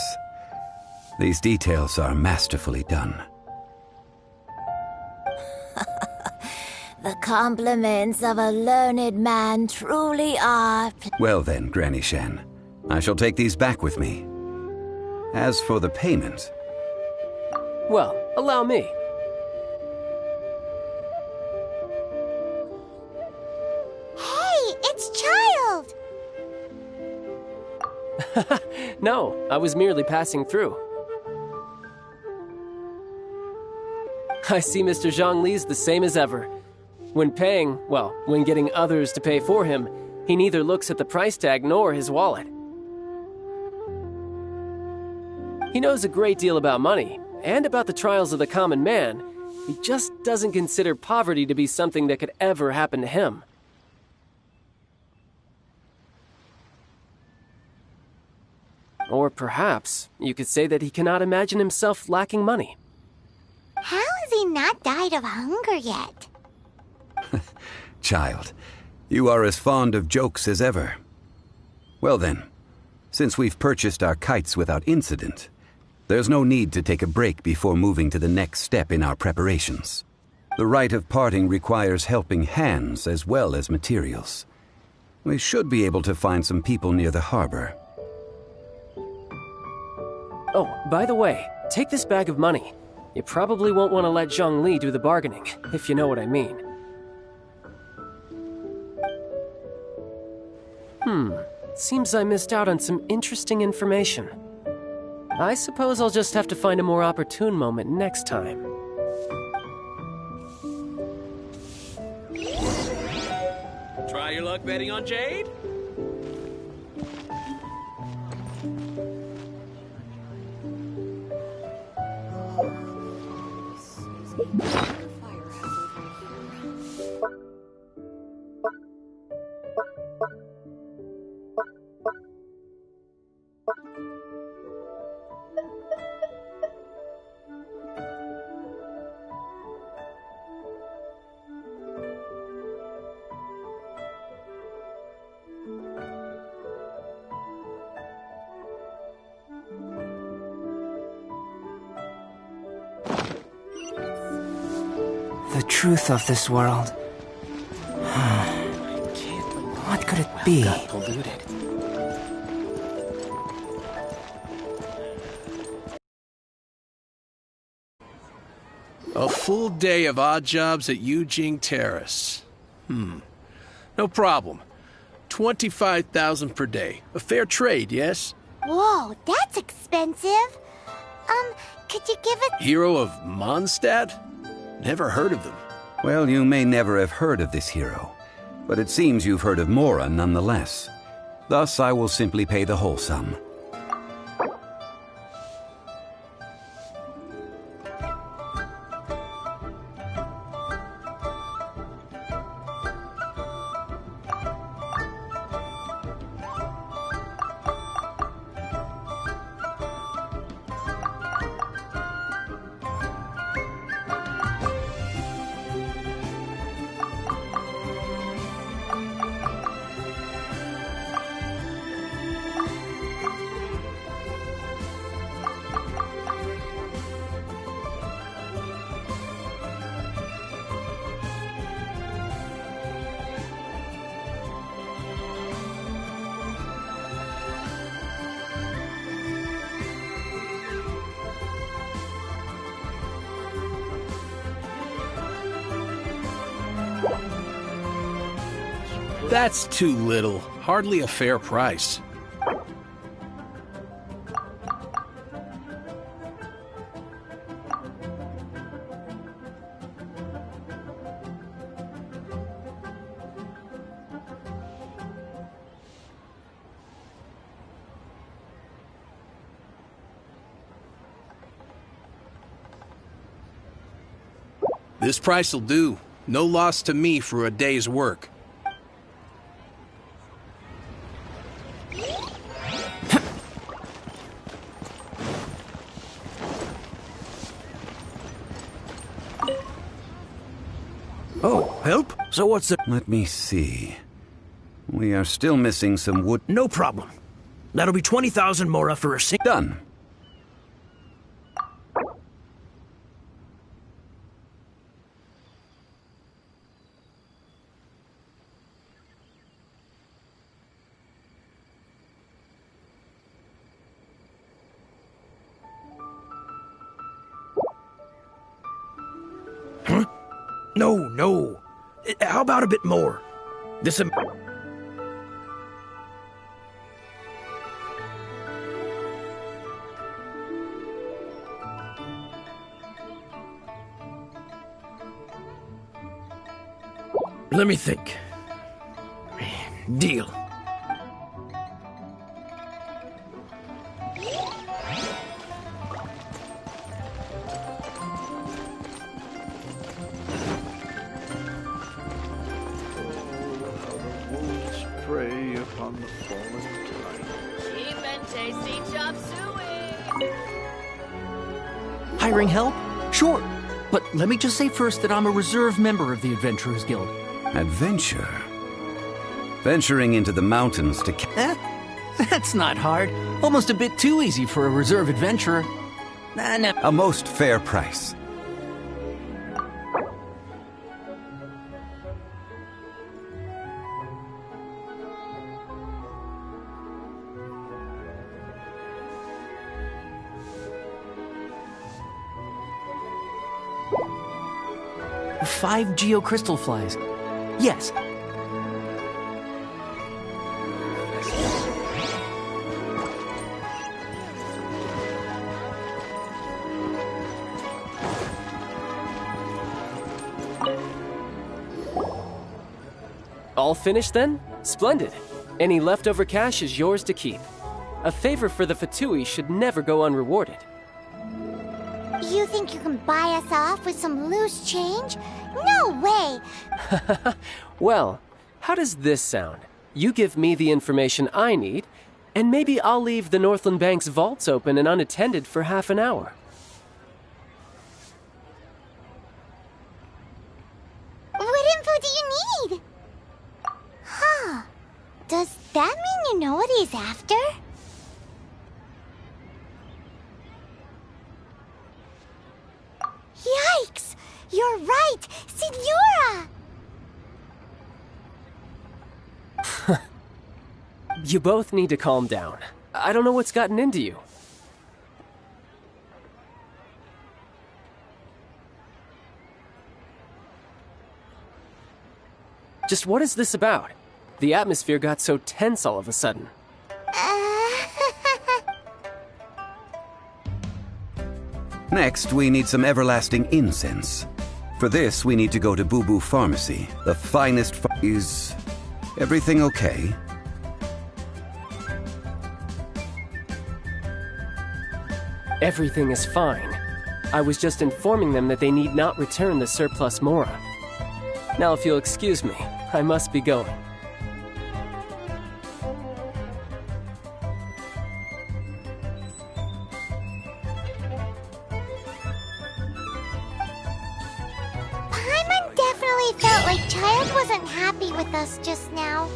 [SPEAKER 6] these details are masterfully done.
[SPEAKER 14] The compliments of a learned man truly are...
[SPEAKER 6] Well then, Granny Shan, I shall take these back with me. As for the payment...
[SPEAKER 4] Well, allow me.
[SPEAKER 2] Hey, it's Child!
[SPEAKER 4] No, I was merely passing through. I see Mr. Zhongli's the same as ever. When paying, well, when getting others to pay for him, he neither looks at the price tag nor his wallet. He knows a great deal about money, and about the trials of the common man. He just doesn't consider poverty to be something that could ever happen to him. Or perhaps you could say that he cannot imagine himself lacking money.
[SPEAKER 2] How has he not died of hunger yet?
[SPEAKER 6] Child, you are as fond of jokes as ever. Well then, since we've purchased our kites without incident, there's no need to take a break before moving to the next step in our preparations. The rite of parting requires helping hands as well as materials. We should be able to find some people near the harbor.
[SPEAKER 4] Oh, by the way, take this bag of money. You probably won't want to let Zhongli do the bargaining, if you know what I mean. Seems I missed out on some interesting information. I suppose I'll just have to find a more opportune moment next time.
[SPEAKER 7] Try your luck betting on Jade?
[SPEAKER 13] The truth of this world. What could it be?
[SPEAKER 4] Got polluted.
[SPEAKER 7] A full day of odd jobs at Yujing Terrace. No problem. 25,000 per day. A fair trade, yes?
[SPEAKER 2] Whoa, that's expensive. Could you give it...
[SPEAKER 7] Hero of Mondstadt? Never heard of them.
[SPEAKER 6] Well, you may never have heard of this hero, but it seems you've heard of Mora nonetheless. Thus, I will simply pay the whole sum.
[SPEAKER 7] That's too little. Hardly a fair price. This price'll do. No loss to me for a day's work.
[SPEAKER 1] Oh, help? So what's the...
[SPEAKER 6] Let me see. We are still missing some wood...
[SPEAKER 1] No problem. That'll be 20,000 mora for a
[SPEAKER 6] Done.
[SPEAKER 15] No. How about a bit more? Let me think. Deal.
[SPEAKER 9] Prey upon the fallen tide.
[SPEAKER 10] Cheap and tasty chop suey.
[SPEAKER 16] Hiring help? Sure. But let me just say first that I'm a reserve member of the Adventurers Guild.
[SPEAKER 6] Adventure? Venturing into the mountains to...
[SPEAKER 16] That's not hard. Almost a bit too easy for a reserve adventurer. No.
[SPEAKER 6] A most fair price.
[SPEAKER 16] Five geocrystal flies. Yes.
[SPEAKER 4] All finished then? Splendid. Any leftover cash is yours to keep. A favor for the Fatui should never go unrewarded.
[SPEAKER 2] You think you can buy us off with some loose change? No way!
[SPEAKER 4] Well, how does this sound? You give me the information I need, and maybe I'll leave the Northland Bank's vaults open and unattended for half an hour.
[SPEAKER 2] What info do you need? Huh. Does that mean you know what he's after? Yikes! You're right! Signora!
[SPEAKER 4] You both need to calm down. I don't know what's gotten into you. Just what is this about? The atmosphere got so tense all of a sudden.
[SPEAKER 6] Next, we need some everlasting incense. For this, we need to go to Boo Boo Pharmacy. The finest is... everything okay?
[SPEAKER 4] Everything is fine. I was just informing them that they need not return the surplus Mora. Now, if you'll excuse me, I must be going.
[SPEAKER 2] Paimon definitely felt like Child wasn't happy with us just now.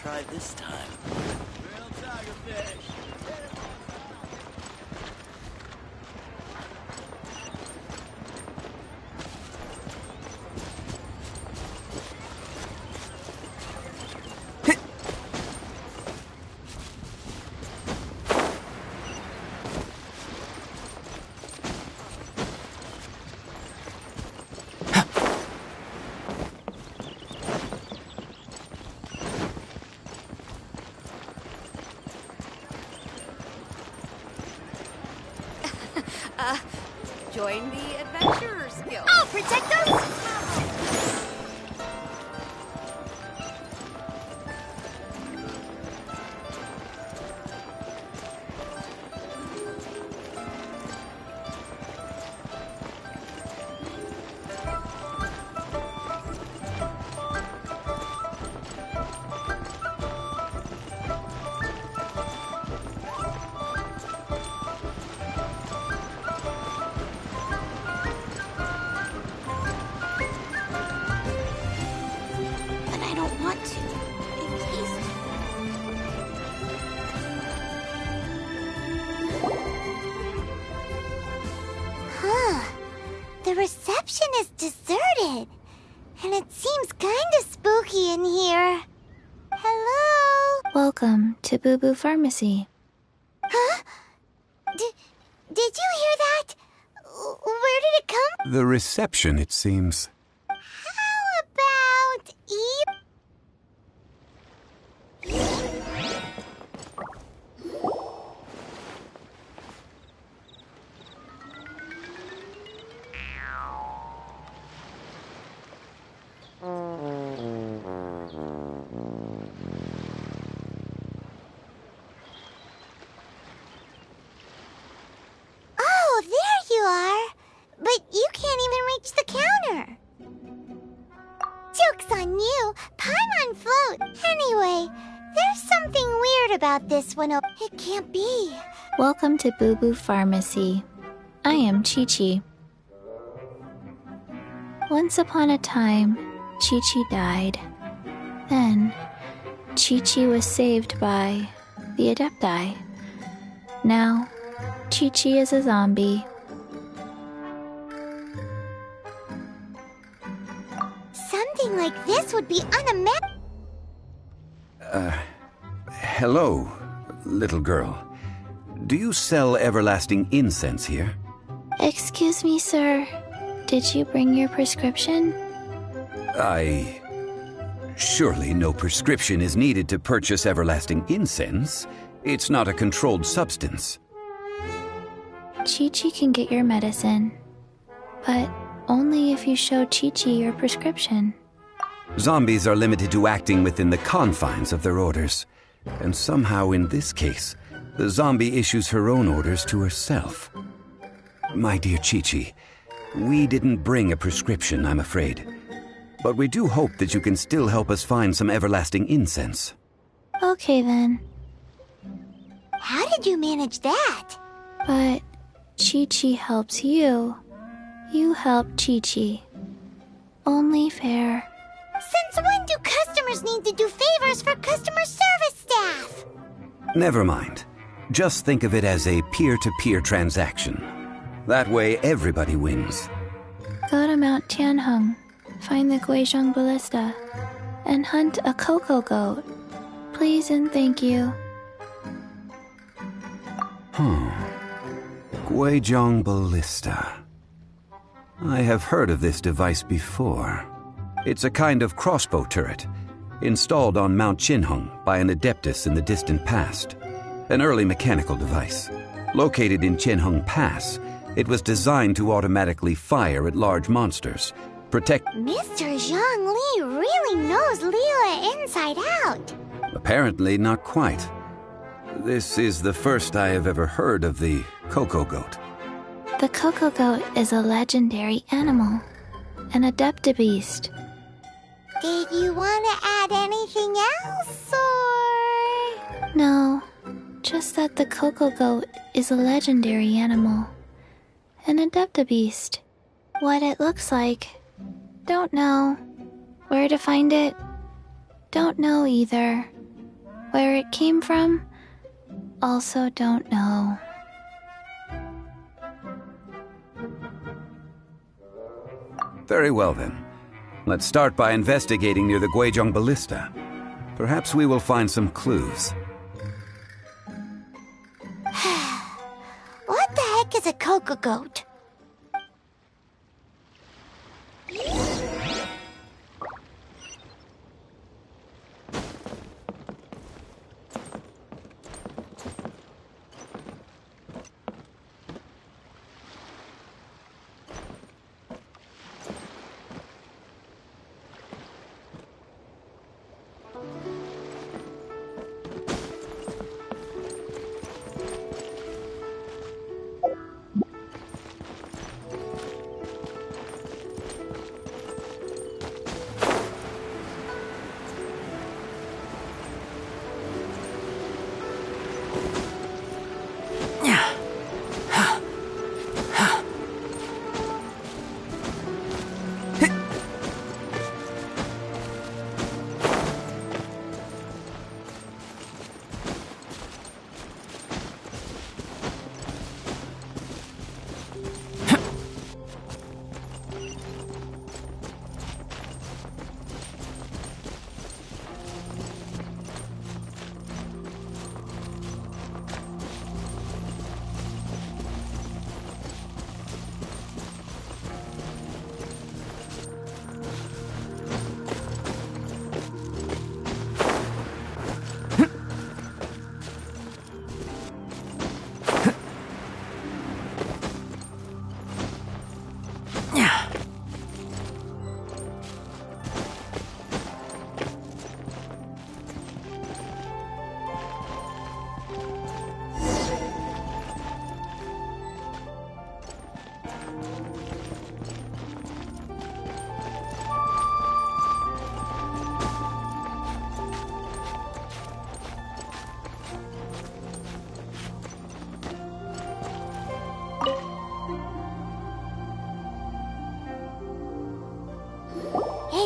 [SPEAKER 11] Try this time.
[SPEAKER 10] Real tigerfish.
[SPEAKER 17] Join the Adventurers Guild.
[SPEAKER 2] Oh, protect us! The reception is deserted. And it seems kinda spooky in here. Hello?
[SPEAKER 18] Welcome to Boo Boo Pharmacy.
[SPEAKER 2] Huh? Did you hear that? Where did it come?
[SPEAKER 6] The reception, it seems.
[SPEAKER 2] How about Oh, there you are. But you can't even reach the counter. Joke's on you. Paimon float. Anyway, there's something weird about this one. It can't be.
[SPEAKER 18] Welcome to Boo Boo Pharmacy. I am Chi-Chi. Once upon a time, Chi-Chi died. Then, Chi-Chi was saved by the Adepti. Now, Chi-Chi is a zombie.
[SPEAKER 2] Something like this would be unimaginable.
[SPEAKER 6] Hello, little girl. Do you sell everlasting incense here?
[SPEAKER 18] Excuse me, sir. Did you bring your prescription?
[SPEAKER 6] Surely no prescription is needed to purchase everlasting incense. It's not a controlled substance.
[SPEAKER 18] Chi-Chi can get your medicine, but only if you show Chi-Chi your prescription.
[SPEAKER 6] Zombies are limited to acting within the confines of their orders. And somehow in this case, the zombie issues her own orders to herself. My dear Chi-Chi, we didn't bring a prescription, I'm afraid. But we do hope that you can still help us find some everlasting incense.
[SPEAKER 18] Okay then.
[SPEAKER 2] How did you manage that?
[SPEAKER 18] But Chi-Chi helps you. You help Chi-Chi. Only fair.
[SPEAKER 2] Since when do customers need to do favors for customer service staff?
[SPEAKER 6] Never mind. Just think of it as a peer-to-peer transaction. That way everybody wins.
[SPEAKER 18] Go to Mount Tianheng, find the Guizhong Ballista, and hunt a cocoa goat. Please and thank you.
[SPEAKER 6] Guizhong Ballista. I have heard of this device before. It's a kind of crossbow turret, installed on Mount Tianheng by an adeptus in the distant past. An early mechanical device. Located in Tianheng Pass, it was designed to automatically fire at large monsters, protect...
[SPEAKER 2] Mr. Zhang Li really knows Liyue inside out.
[SPEAKER 6] Apparently not quite. This is the first I have ever heard of the cocoa goat.
[SPEAKER 18] The cocoa goat is a legendary animal, an adeptabeast.
[SPEAKER 2] Did you want to add anything else, or...?
[SPEAKER 18] No, just that the cocoa goat is a legendary animal, an adeptabeast. What it looks like, don't know. Where to find it, don't know either. Where it came from, also don't know.
[SPEAKER 6] Very well then. Let's start by investigating near the Guizhong Ballista. Perhaps we will find some clues.
[SPEAKER 2] What the heck is a cocoa goat?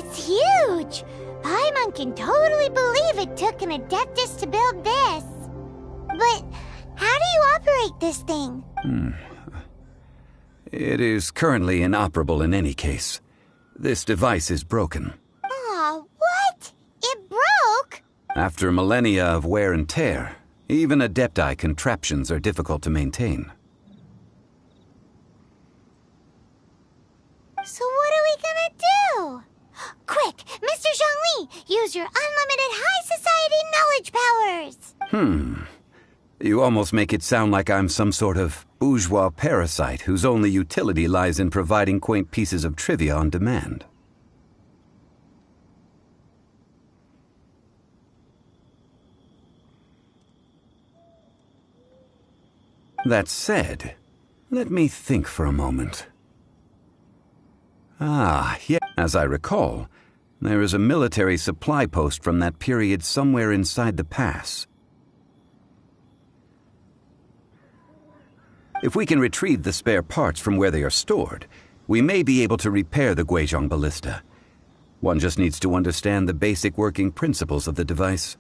[SPEAKER 2] It's huge! Paimon can totally believe it took an Adeptus to build this. But how do you operate this thing?
[SPEAKER 6] It is currently inoperable in any case. This device is broken.
[SPEAKER 2] Aw, what? It broke?
[SPEAKER 6] After millennia of wear and tear, even Adepti contraptions are difficult to maintain.
[SPEAKER 2] So what are we gonna do? Quick, Mr. Zhongli, use your unlimited high society knowledge powers!
[SPEAKER 6] You almost make it sound like I'm some sort of bourgeois parasite whose only utility lies in providing quaint pieces of trivia on demand. That said, let me think for a moment. Yeah, as I recall, there is a military supply post from that period somewhere inside the pass. If we can retrieve the spare parts from where they are stored, we may be able to repair the Guizhong ballista. One just needs to understand the basic working principles of the device.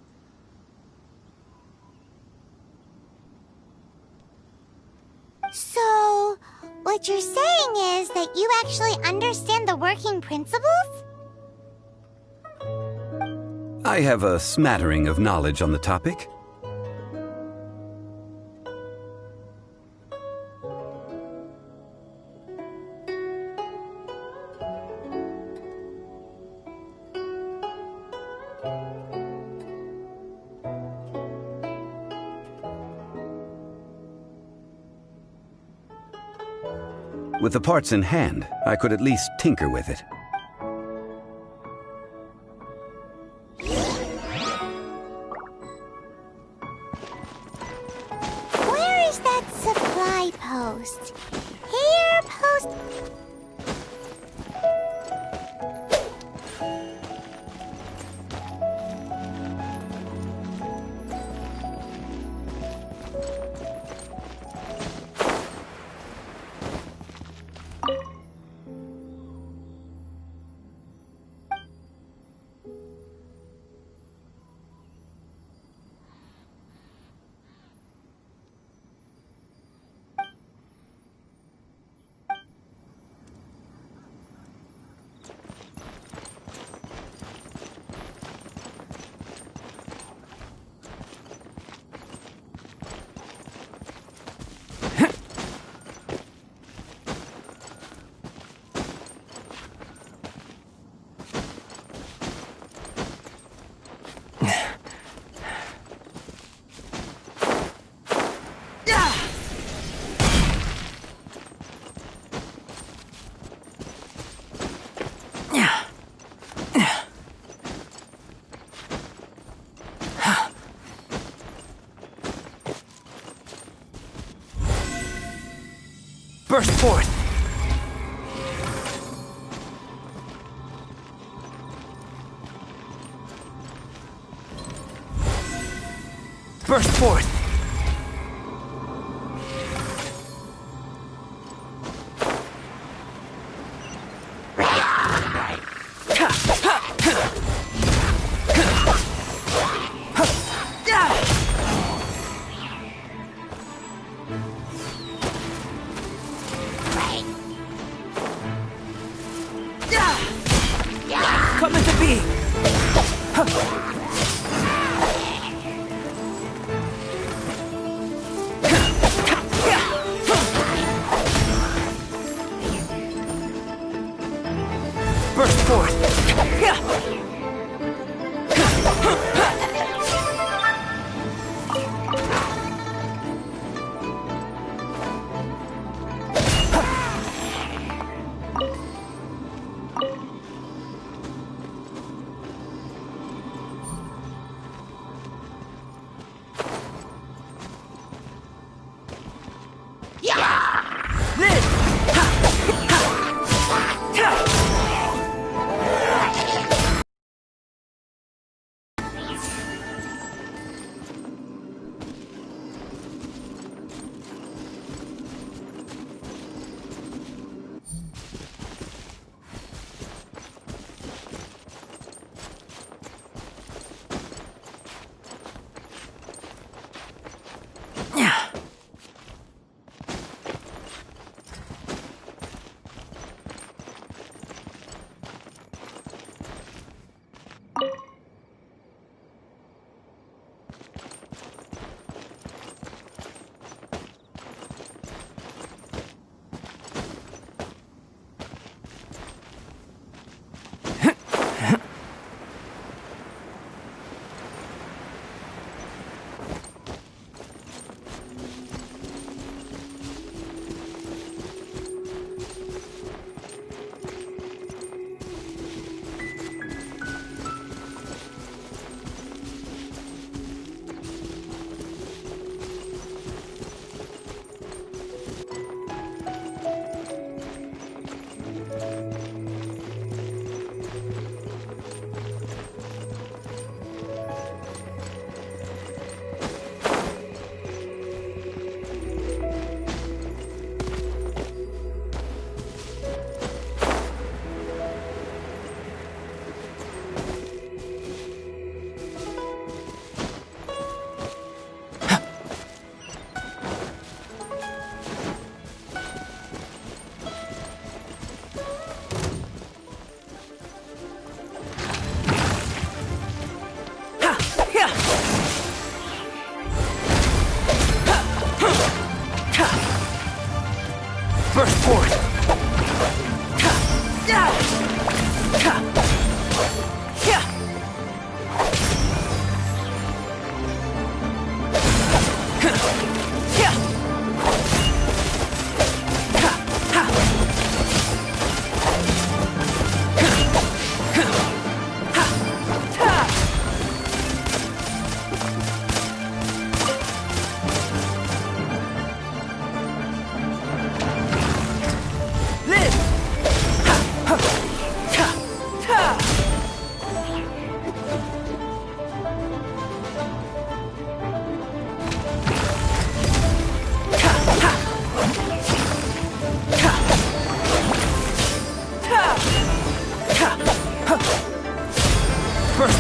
[SPEAKER 2] So, what you're saying is that you actually understand the working principles?
[SPEAKER 6] I have a smattering of knowledge on the topic. With the parts in hand, I could at least tinker with it.
[SPEAKER 2] Where is that supply post? Here, post...
[SPEAKER 13] Burst forth! Burst forth! Come into being! Burst forth!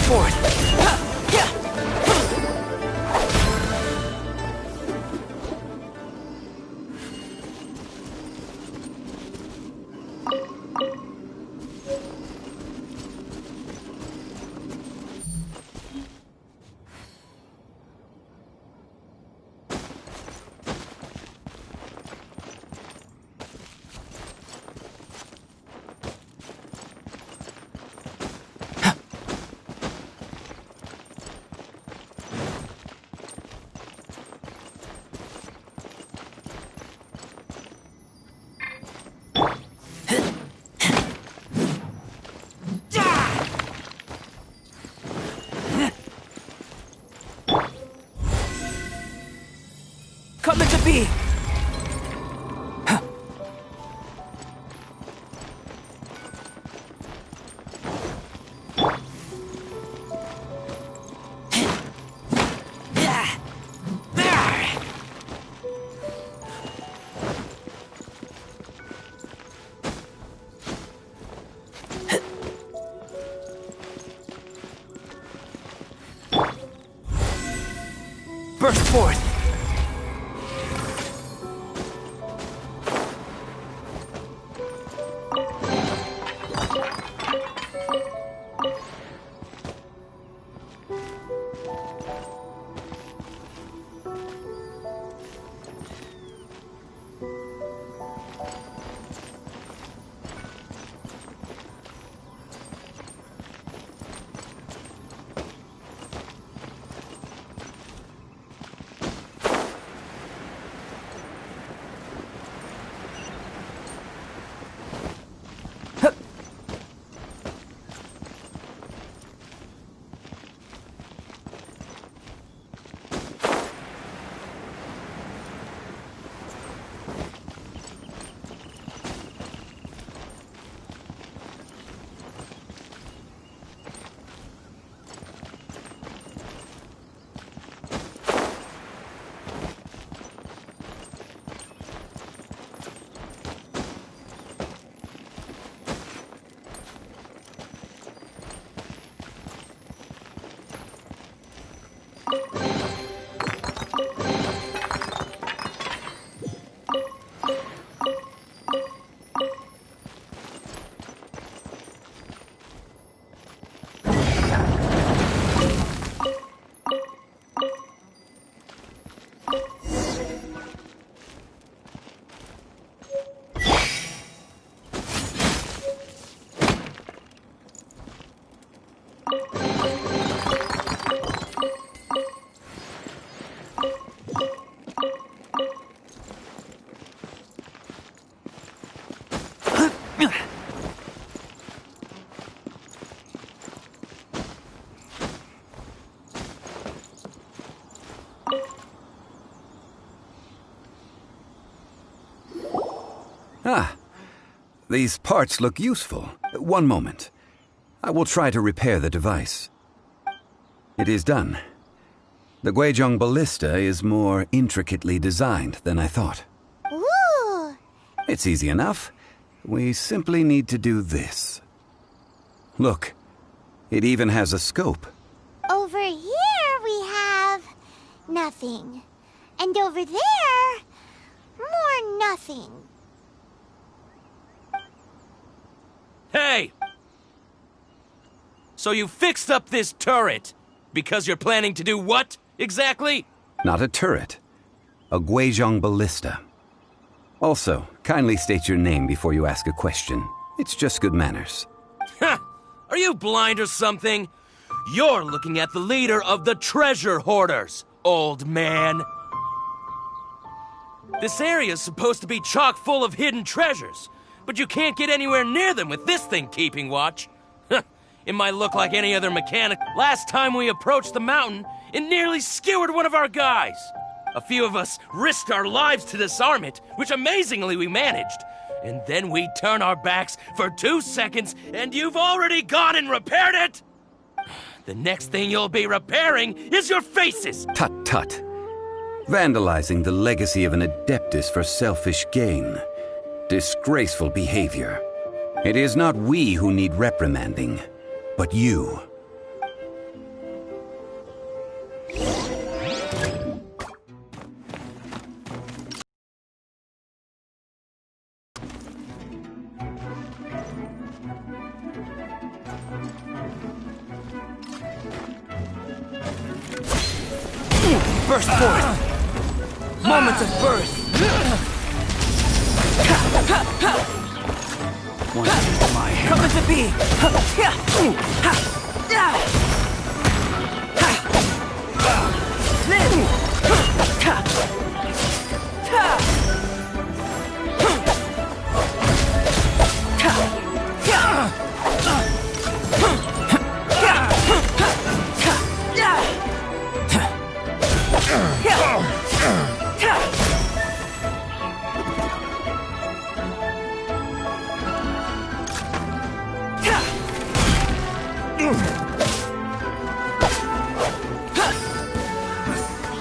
[SPEAKER 13] forth! Come at the bee! Burst forth!
[SPEAKER 6] Ah, these parts look useful. One moment. I will try to repair the device. It is done. The Guizhong ballista is more intricately designed than I thought.
[SPEAKER 2] Ooh!
[SPEAKER 6] It's easy enough. We simply need to do this. Look, it even has a scope.
[SPEAKER 2] Over here we have nothing. And over there, more nothing.
[SPEAKER 1] Hey! So you fixed up this turret because you're planning to do what, exactly?
[SPEAKER 6] Not a turret. A Guizhong ballista. Also, kindly state your name before you ask a question. It's just good manners.
[SPEAKER 1] Ha! Are you blind or something? You're looking at the leader of the treasure hoarders, old man. This area's supposed to be chock full of hidden treasures, but you can't get anywhere near them with this thing keeping watch. It might look like any other mechanic. Last time we approached the mountain, it nearly skewered one of our guys. A few of us risked our lives to disarm it, which amazingly we managed. And then we turn our backs for 2 seconds, and you've already gone and repaired it? The next thing you'll be repairing is your faces!
[SPEAKER 6] Tut tut. Vandalizing the legacy of an Adeptus for selfish gain. Disgraceful behavior. It is not we who need reprimanding, but you.
[SPEAKER 13] Burst forth! Moments of birth! One into my hammer. Coming to be!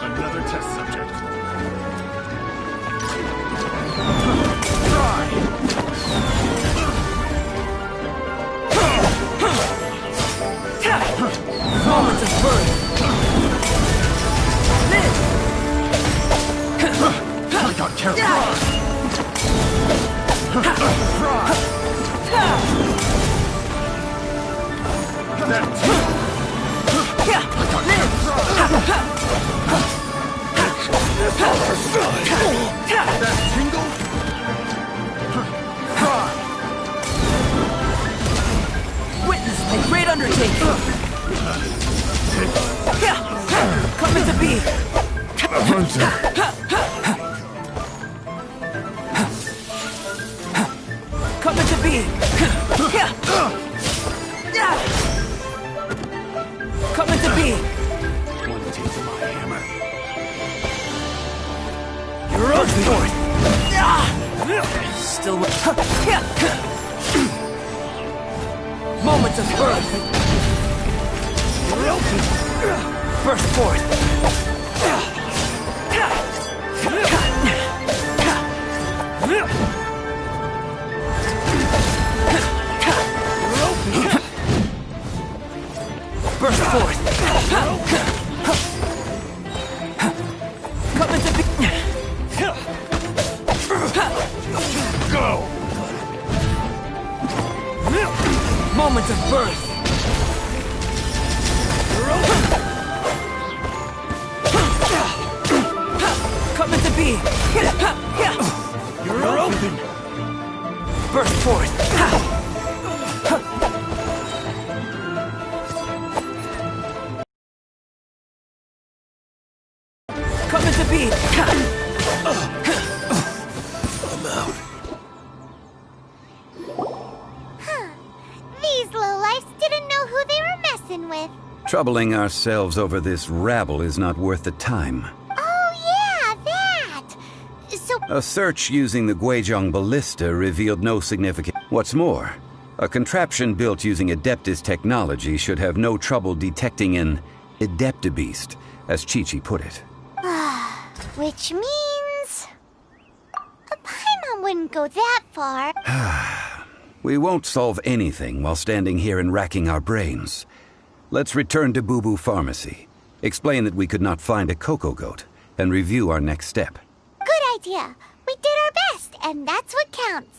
[SPEAKER 9] Another test subject.
[SPEAKER 13] Moments of birth!
[SPEAKER 9] I got careful. That tingle?
[SPEAKER 13] Witness a great undertaking! Coming to be! Coming to be! Coming to be!
[SPEAKER 9] One taste of my hammer.
[SPEAKER 13] You're up forth! Still moments of birth! You're open! Burst forth! Burst forth! Coming to be...
[SPEAKER 9] Go!
[SPEAKER 13] Moments of birth! Coming to be!
[SPEAKER 9] You're open!
[SPEAKER 13] Burst forth! Coming to be!
[SPEAKER 9] I'm out.
[SPEAKER 2] These lowlifes didn't know who they were messing with.
[SPEAKER 6] Troubling ourselves over this rabble is not worth the time.
[SPEAKER 2] Oh yeah, that! So...
[SPEAKER 6] A search using the Guizhong ballista revealed no significant... What's more, a contraption built using Adeptus technology should have no trouble detecting an Adeptabeast, as Chi-Chi put it.
[SPEAKER 2] Which means... a Paimon wouldn't go that far.
[SPEAKER 6] We won't solve anything while standing here and racking our brains. Let's return to Boo Boo Pharmacy, explain that we could not find a Coco Goat, and review our next step.
[SPEAKER 2] Good idea. We did our best, and that's what counts.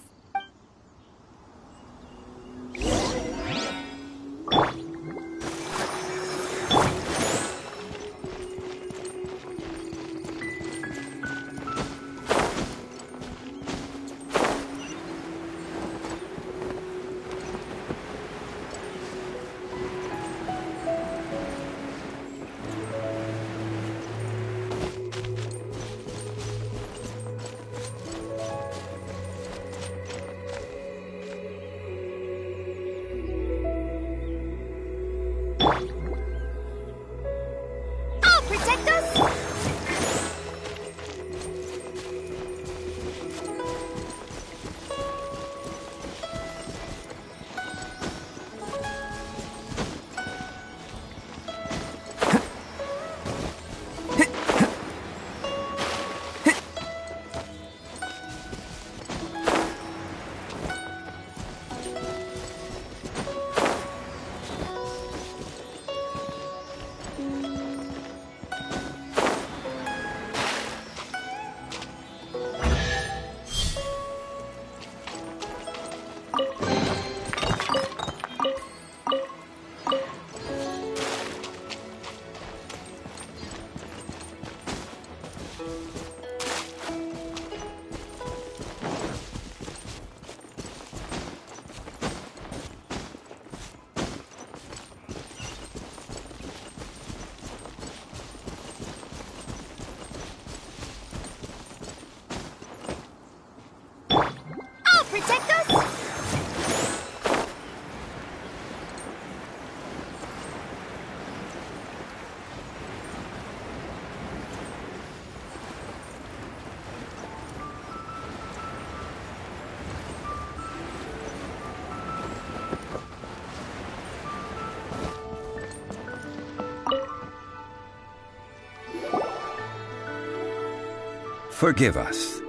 [SPEAKER 6] Forgive us.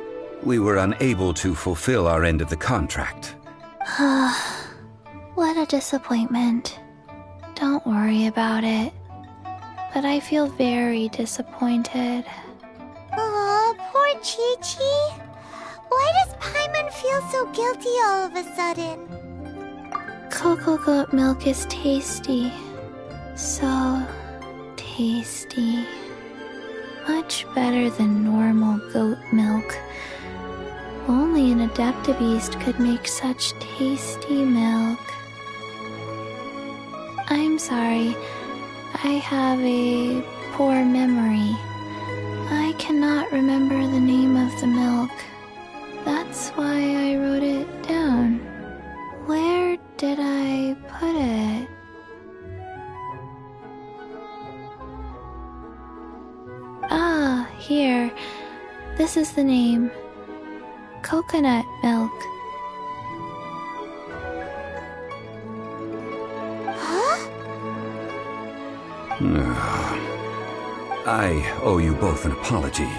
[SPEAKER 6] We were unable to fulfill our end of the contract.
[SPEAKER 18] What a disappointment. Don't worry about it. But I feel very disappointed.
[SPEAKER 2] Aw, poor Chi-Chi. Why does Paimon feel so guilty all of a sudden?
[SPEAKER 18] Cocoa goat milk is tasty. So tasty. Much better than normal goat milk. Only an Adeptabeast could make such tasty milk. I'm sorry. I have a poor memory. I cannot remember the name of the milk. That's why I wrote it down. Where did I put it? Ah, here. This is the name. Coconut milk.
[SPEAKER 6] I owe you both an apology.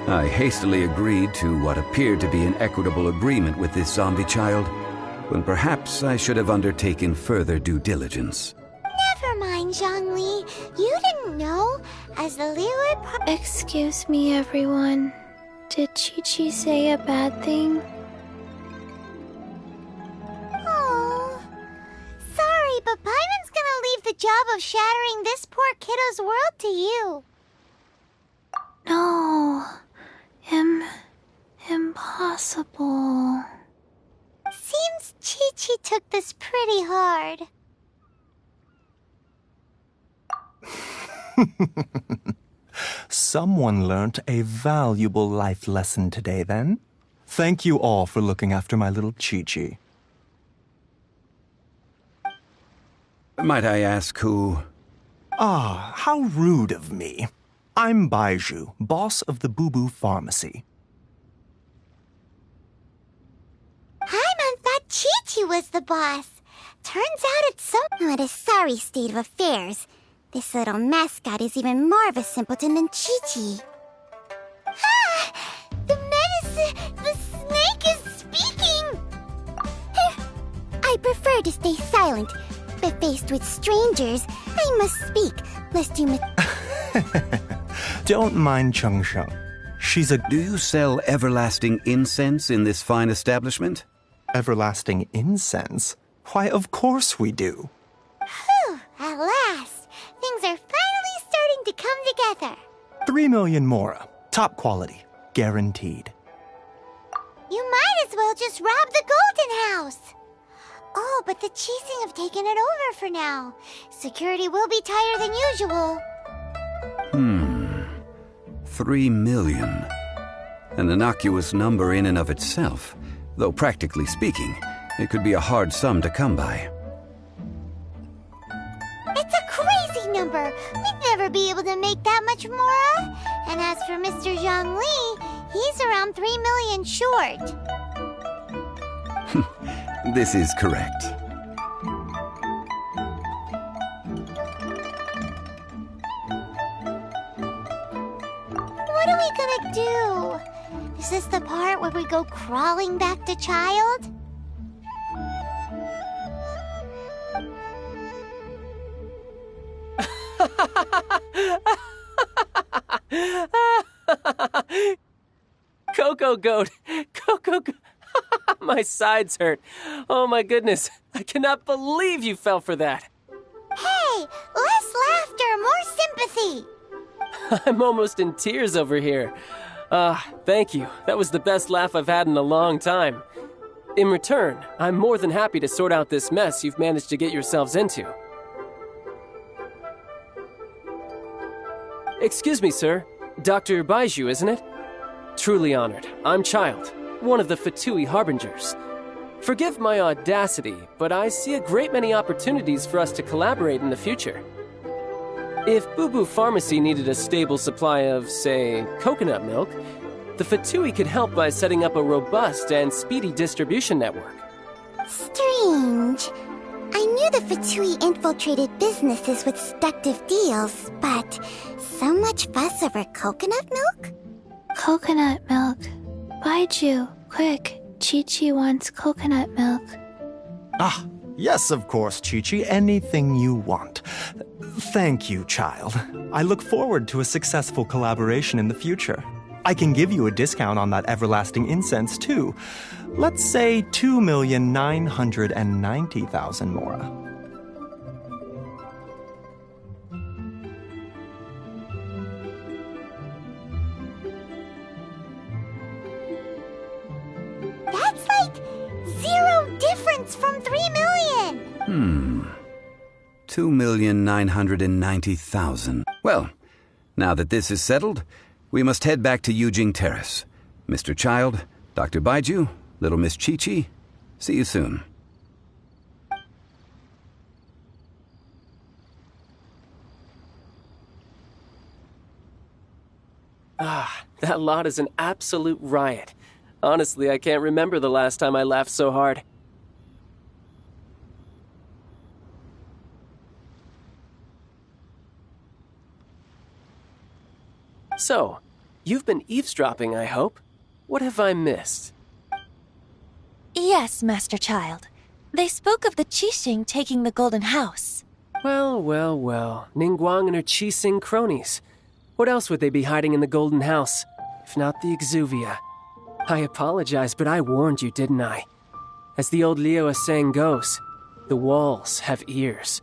[SPEAKER 6] I hastily agreed to what appeared to be an equitable agreement with this zombie child, when perhaps I should have undertaken further due diligence.
[SPEAKER 2] Never mind, Zhongli. You didn't know. As the Liyue...
[SPEAKER 18] Excuse me, everyone. Did Chi-Chi say a bad thing?
[SPEAKER 2] Oh, sorry, but Paimon's gonna leave the job of shattering this poor kiddo's world to you.
[SPEAKER 18] No. Impossible.
[SPEAKER 2] Seems Chi-Chi took this pretty hard.
[SPEAKER 5] Someone learnt a valuable life lesson today, then. Thank you all for looking after my little Chi-Chi.
[SPEAKER 6] Might I ask who...
[SPEAKER 5] Ah, how rude of me. I'm Baiju, boss of the Boo Boo Pharmacy.
[SPEAKER 2] Paimon thought Chi-Chi was the boss. Turns out it's so... What a sorry state of affairs. This little mascot is even more of a simpleton than Chi-Chi. Ah! The snake is speaking! I prefer to stay silent, but faced with strangers, I must speak, lest you
[SPEAKER 5] Don't mind Chung Sheng. She's a...
[SPEAKER 6] Do you sell everlasting incense in this fine establishment?
[SPEAKER 5] Everlasting incense? Why, of course we do.
[SPEAKER 2] Whew, at last. Things are finally starting to come together.
[SPEAKER 5] 3 million mora. Top quality. Guaranteed.
[SPEAKER 2] You might as well just rob the Golden House. Oh, but the Chising have taken it over for now. Security will be tighter than usual.
[SPEAKER 6] 3 million. An innocuous number in and of itself, though practically speaking, it could be a hard sum to come by.
[SPEAKER 2] It's a crazy number. We'd never be able to make that much mora. And as for Mr. Zhongli, he's around 3 million short.
[SPEAKER 6] This is correct.
[SPEAKER 2] What are we gonna do? Is this the part where we go crawling back to Child?
[SPEAKER 4] Cocoa goat! Cocoa goat! My sides hurt. Oh my goodness. I cannot believe you fell for that.
[SPEAKER 2] Hey, less laughter, more sympathy.
[SPEAKER 4] I'm almost in tears over here. Thank you. That was the best laugh I've had in a long time. In return, I'm more than happy to sort out this mess you've managed to get yourselves into. Excuse me, sir. Dr. Baiju, isn't it? Truly honored. I'm Child, one of the Fatui Harbingers. Forgive my audacity, but I see a great many opportunities for us to collaborate in the future. If Boo Boo Pharmacy needed a stable supply of, say, coconut milk, the Fatui could help by setting up a robust and speedy distribution network.
[SPEAKER 2] Strange. I knew the Fatui infiltrated businesses with seductive deals, but so much fuss over coconut milk?
[SPEAKER 18] Coconut milk. Baiju, quick. Chi-Chi wants coconut milk.
[SPEAKER 5] Ah, yes, of course, Chi-Chi. Anything you want. Thank you, child. I look forward to a successful collaboration in the future. I can give you a discount on that everlasting incense, too. Let's say 2,990,000 mora.
[SPEAKER 2] That's like 0 difference from 3 million!
[SPEAKER 6] 2,990,000. Well, now that this is settled, we must head back to Yujing Terrace. Mr. Child, Dr. Baiju, little Miss Chi-Chi, see you soon.
[SPEAKER 4] Ah, that lot is an absolute riot. Honestly, I can't remember the last time I laughed so hard. So, you've been eavesdropping, I hope. What have I missed?
[SPEAKER 3] Yes, Master Child. They spoke of the Qixing taking the Golden House.
[SPEAKER 4] Well, well, well. Ningguang and her Qixing cronies. What else would they be hiding in the Golden House, if not the Exuvia? I apologize, but I warned you, didn't I? As the old Liyue saying goes, the walls have ears.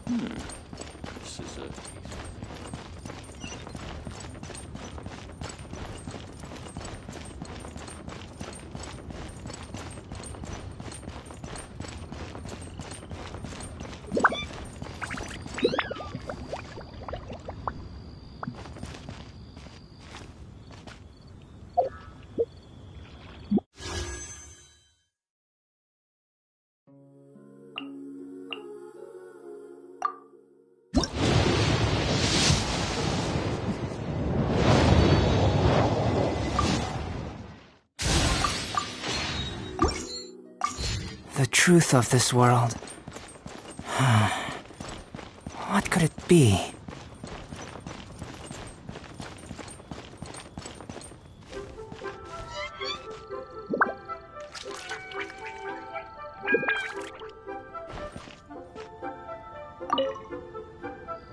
[SPEAKER 7] This is a...
[SPEAKER 19] The truth of this world. What could it be?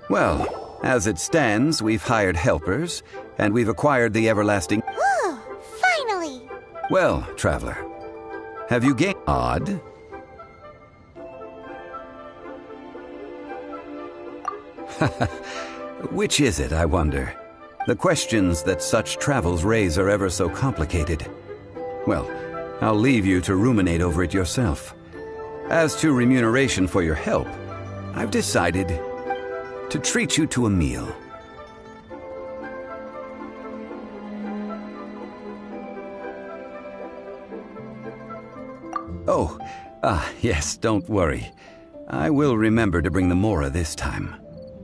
[SPEAKER 6] Well, as it stands, we've hired helpers, and we've acquired the everlasting...
[SPEAKER 2] Whew, finally!
[SPEAKER 6] Well, traveler, have you gained... Odd? Which is it, I wonder? The questions that such travels raise are ever so complicated. Well, I'll leave you to ruminate over it yourself. As to remuneration for your help, I've decided to treat you to a meal. Oh, yes, don't worry. I will remember to bring the Mora this time.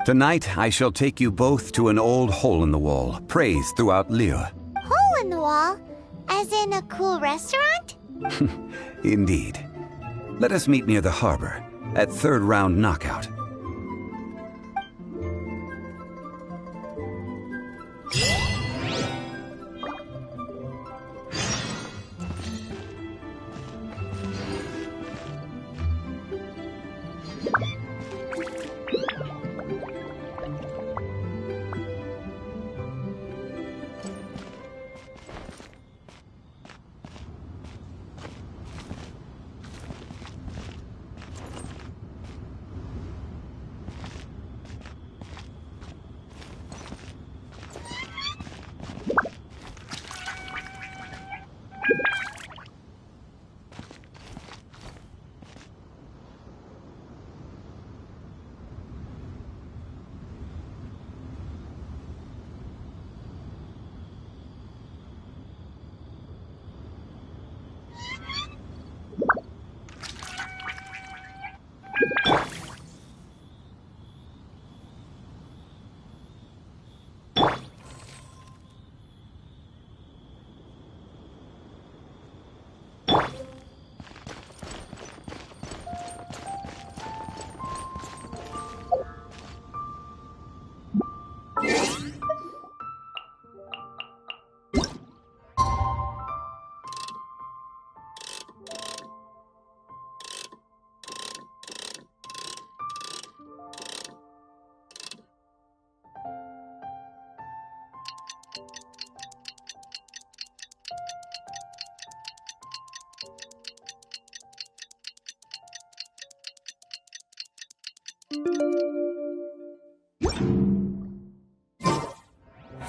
[SPEAKER 6] Tonight, I shall take you both to an old hole-in-the-wall, praised throughout Liyue.
[SPEAKER 2] Hole in the wall? As in a cool restaurant?
[SPEAKER 6] Indeed. Let us meet near the harbor, at third round knockout.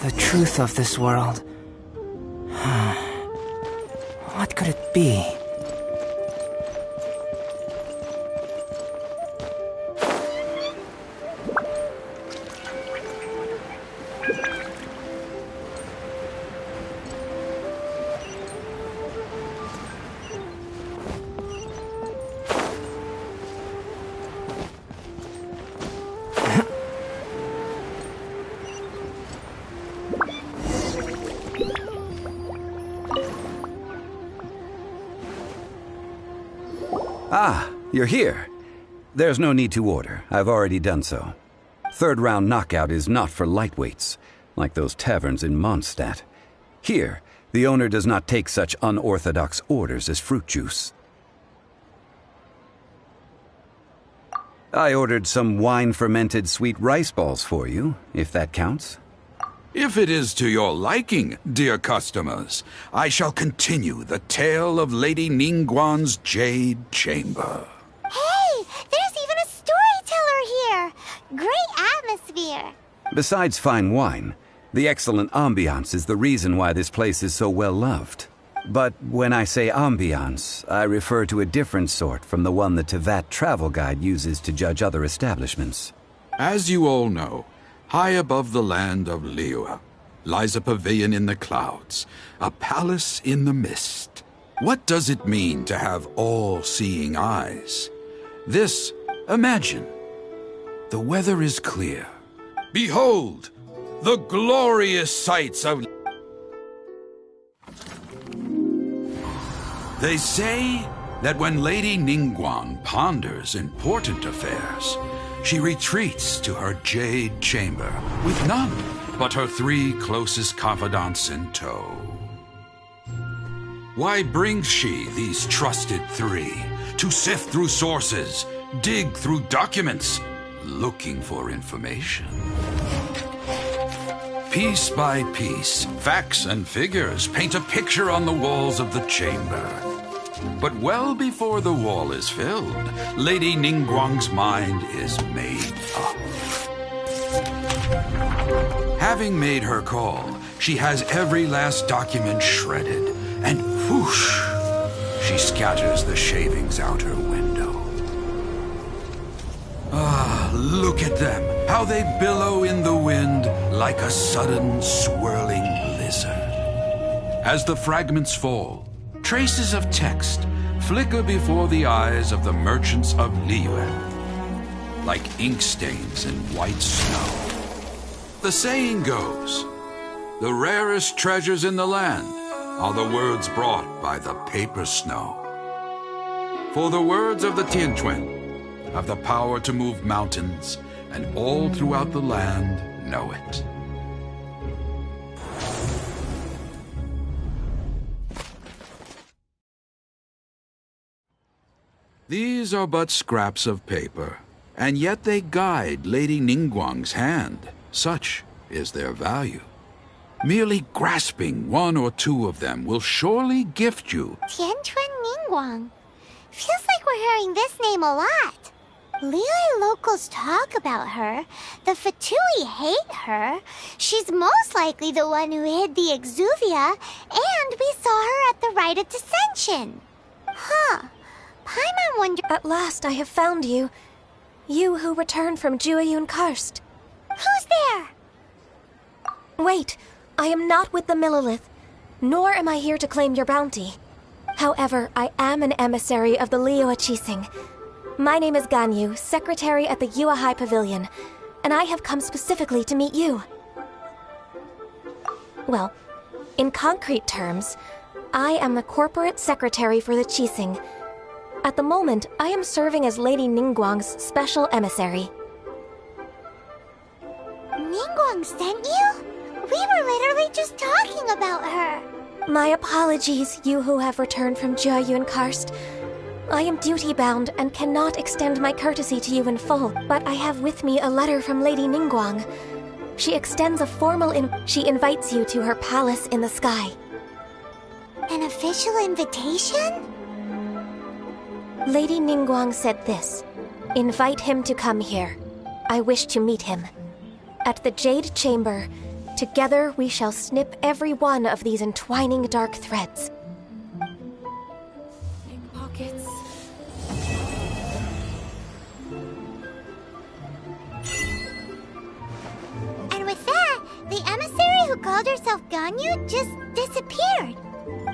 [SPEAKER 19] The truth of this world. What could it be?
[SPEAKER 6] Ah, you're here. There's no need to order. I've already done so. Third round knockout is not for lightweights, like those taverns in Mondstadt. Here, the owner does not take such unorthodox orders as fruit juice. I ordered some wine-fermented sweet rice balls for you, if that counts.
[SPEAKER 20] If it is to your liking, dear customers, I shall continue the tale of Lady Ningguang's Jade Chamber.
[SPEAKER 2] Hey, there's even a storyteller here! Great atmosphere.
[SPEAKER 6] Besides fine wine, the excellent ambiance is the reason why this place is so well loved. But when I say ambiance, I refer to a different sort from the one the Tevat travel guide uses to judge other establishments.
[SPEAKER 20] As you all know, high above the land of Liyue lies a pavilion in the clouds, a palace in the mist. What does it mean to have all-seeing eyes? This, imagine. The weather is clear. Behold, the glorious sights of... They say that when Lady Ningguang ponders important affairs, she retreats to her jade chamber with none but her 3 closest confidants in tow. Why brings she these trusted 3 to sift through sources, dig through documents, looking for information? Piece by piece, facts and figures paint a picture on the walls of the chamber. But well before the wall is filled, Lady Ningguang's mind is made up. Having made her call, she has every last document shredded, and whoosh, she scatters the shavings out her window. Ah, look at them, how they billow in the wind like a sudden swirling blizzard. As the fragments fall, traces of text flicker before the eyes of the merchants of Liyue, like ink stains in white snow. The saying goes, the rarest treasures in the land are the words brought by the paper snow. For the words of the Tianquan have the power to move mountains, and all throughout the land know it. These are but scraps of paper, and yet they guide Lady Ningguang's hand. Such is their value. Merely grasping 1 or 2 of them will surely gift you.
[SPEAKER 2] Tianquan Ningguang. Feels like we're hearing this name a lot. Liyue locals talk about her. The Fatui hate her. She's most likely the one who hid the Exuvia, and we saw her at the Rite of Dissension. Huh. Paimon wonder...
[SPEAKER 21] At last I have found you. You who returned from Jueyun Karst.
[SPEAKER 2] Who's there?
[SPEAKER 21] Wait, I am not with the Millelith, nor am I here to claim your bounty. However, I am an emissary of the Liyue Qixing. My name is Ganyu, secretary at the Yuehai Pavilion, and I have come specifically to meet you. Well, in concrete terms, I am the corporate secretary for the Qixing. At the moment, I am serving as Lady Ningguang's special emissary.
[SPEAKER 2] Ningguang sent you? We were literally just talking about her.
[SPEAKER 21] My apologies, you who have returned from Jueyun Karst. I am duty-bound and cannot extend my courtesy to you in full, but I have with me a letter from Lady Ningguang. She extends a formal she invites you to her palace in the sky.
[SPEAKER 2] An official invitation?
[SPEAKER 21] Lady Ningguang said this. Invite him to come here. I wish to meet him. At the Jade Chamber, together we shall snip every one of these entwining dark threads. Pickpockets.
[SPEAKER 2] And with that, the emissary who called herself Ganyu just disappeared.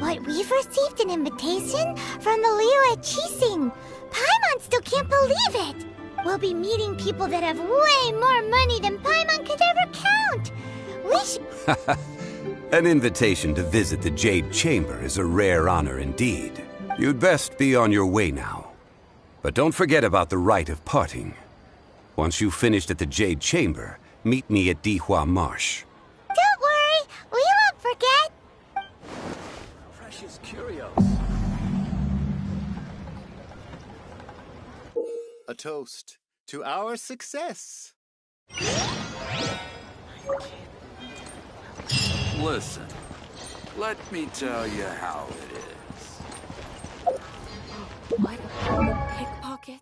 [SPEAKER 2] But we've received an invitation from the Liyue Qixing. Paimon still can't believe it. We'll be meeting people that have way more money than Paimon could ever count. We should...
[SPEAKER 6] An invitation to visit the Jade Chamber is a rare honor indeed. You'd best be on your way now. But don't forget about the rite of parting. Once you've finished at the Jade Chamber, meet me at Dihua Marsh.
[SPEAKER 2] Don't worry, we won't forget.
[SPEAKER 16] Precious curios.
[SPEAKER 22] A toast to our success.
[SPEAKER 20] Listen, let me tell you how it is.
[SPEAKER 21] What about the pickpocket?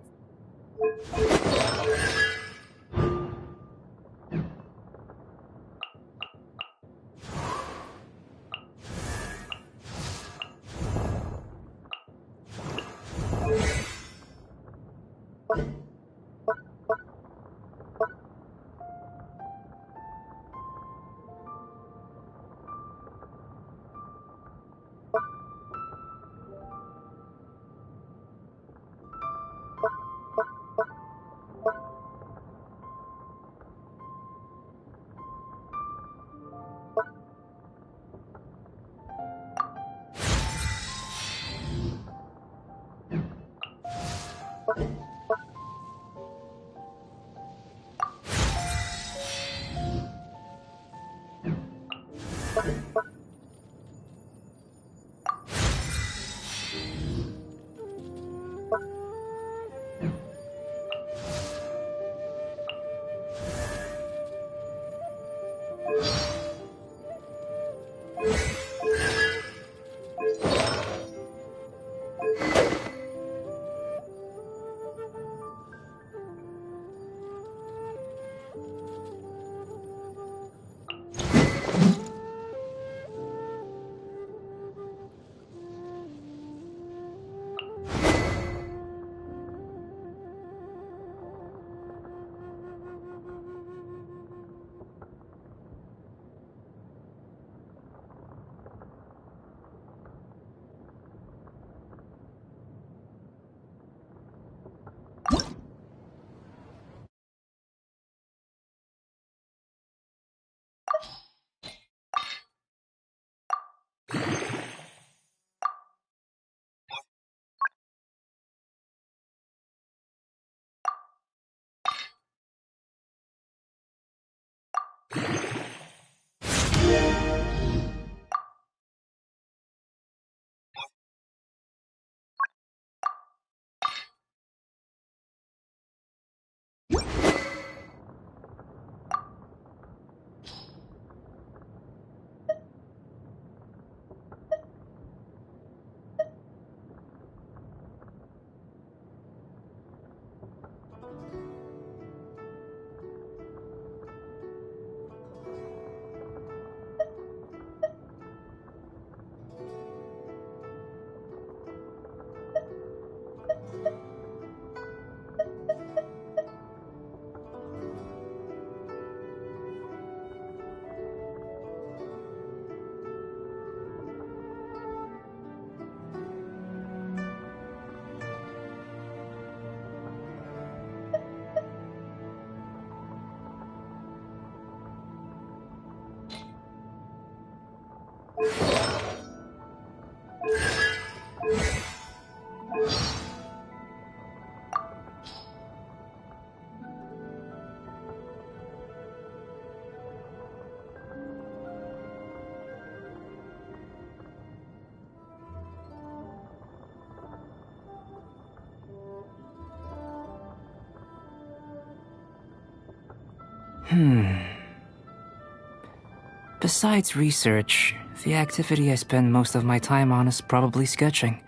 [SPEAKER 19] Besides research, the activity I spend most of my time on is probably sketching.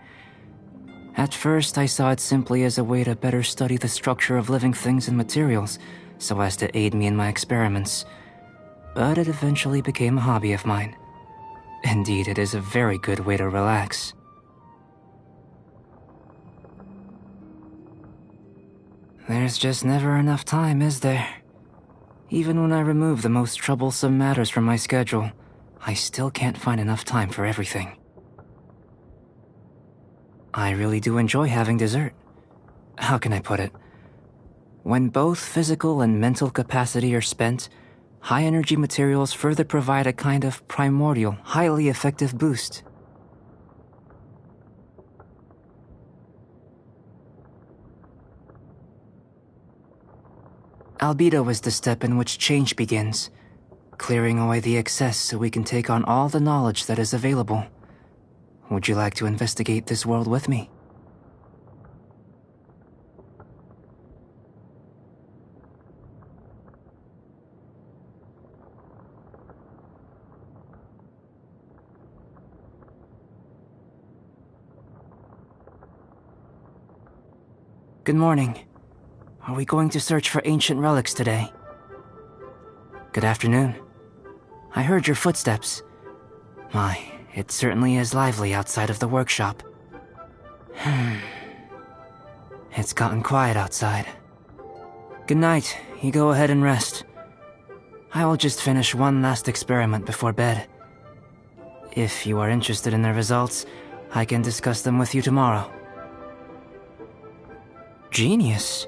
[SPEAKER 19] At first, I saw it simply as a way to better study the structure of living things and materials, so as to aid me in my experiments. But it eventually became a hobby of mine. Indeed, it is a very good way to relax. There's just never enough time, is there? Even when I remove the most troublesome matters from my schedule, I still can't find enough time for everything. I really do enjoy having dessert. How can I put it? When both physical and mental capacity are spent, high-energy materials further provide a kind of primordial, highly effective boost. Albedo is the step in which change begins, clearing away the excess so we can take on all the knowledge that is available. Would you like to investigate this world with me? Good morning. Are we going to search for ancient relics today? Good afternoon. I heard your footsteps. My, it certainly is lively outside of the workshop. It's gotten quiet outside. Good night. You go ahead and rest. I will just finish one last experiment before bed. If you are interested in the results, I can discuss them with you tomorrow. Genius.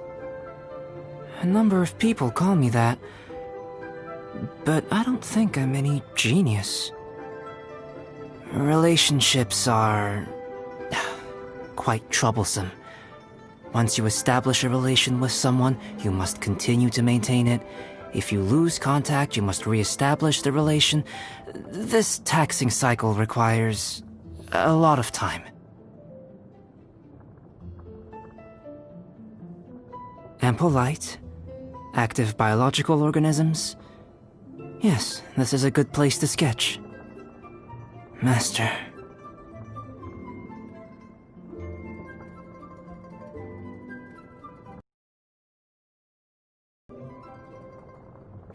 [SPEAKER 19] A number of people call me that, but I don't think I'm any genius. Relationships are quite troublesome. Once you establish a relation with someone, you must continue to maintain it. If you lose contact, you must re-establish the relation. This taxing cycle requires a lot of time. Ample light? Active biological organisms? Yes, this is a good place to sketch. Master.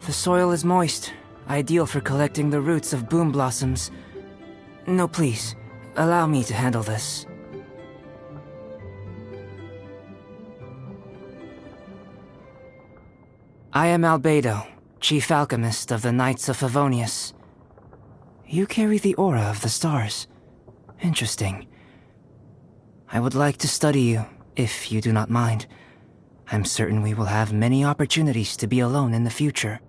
[SPEAKER 19] The soil is moist, ideal for collecting the roots of boom blossoms. No, please, allow me to handle this. I am Albedo, Chief Alchemist of the Knights of Favonius. You carry the aura of the stars. Interesting. I would like to study you, if you do not mind. I'm certain we will have many opportunities to be alone in the future.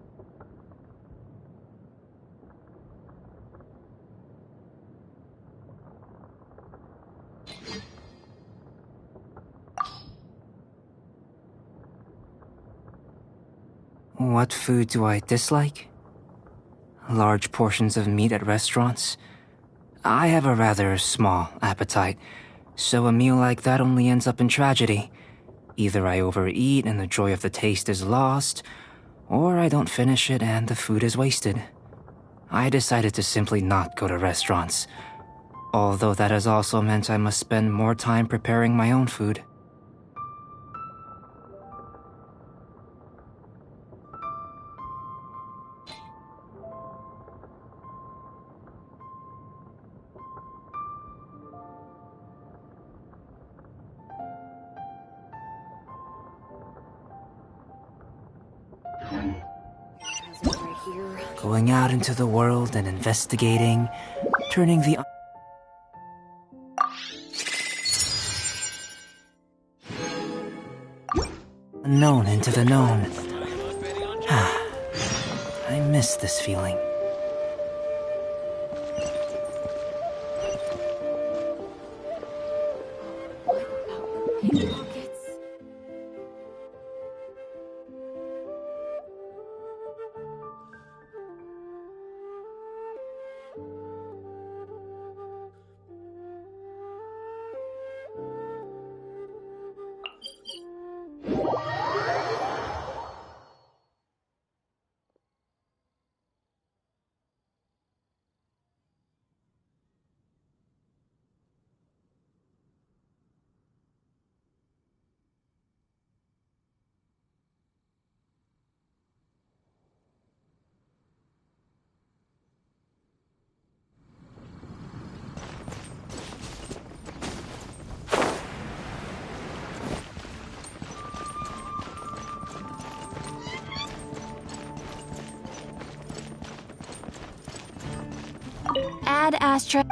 [SPEAKER 19] What food do I dislike? Large portions of meat at restaurants? I have a rather small appetite, so a meal like that only ends up in tragedy. Either I overeat and the joy of the taste is lost, or I don't finish it and the food is wasted. I decided to simply not go to restaurants, although that has also meant I must spend more time preparing my own food. Going out into the world and investigating, turning the unknown into the known. I miss this feeling.
[SPEAKER 21] Add astra.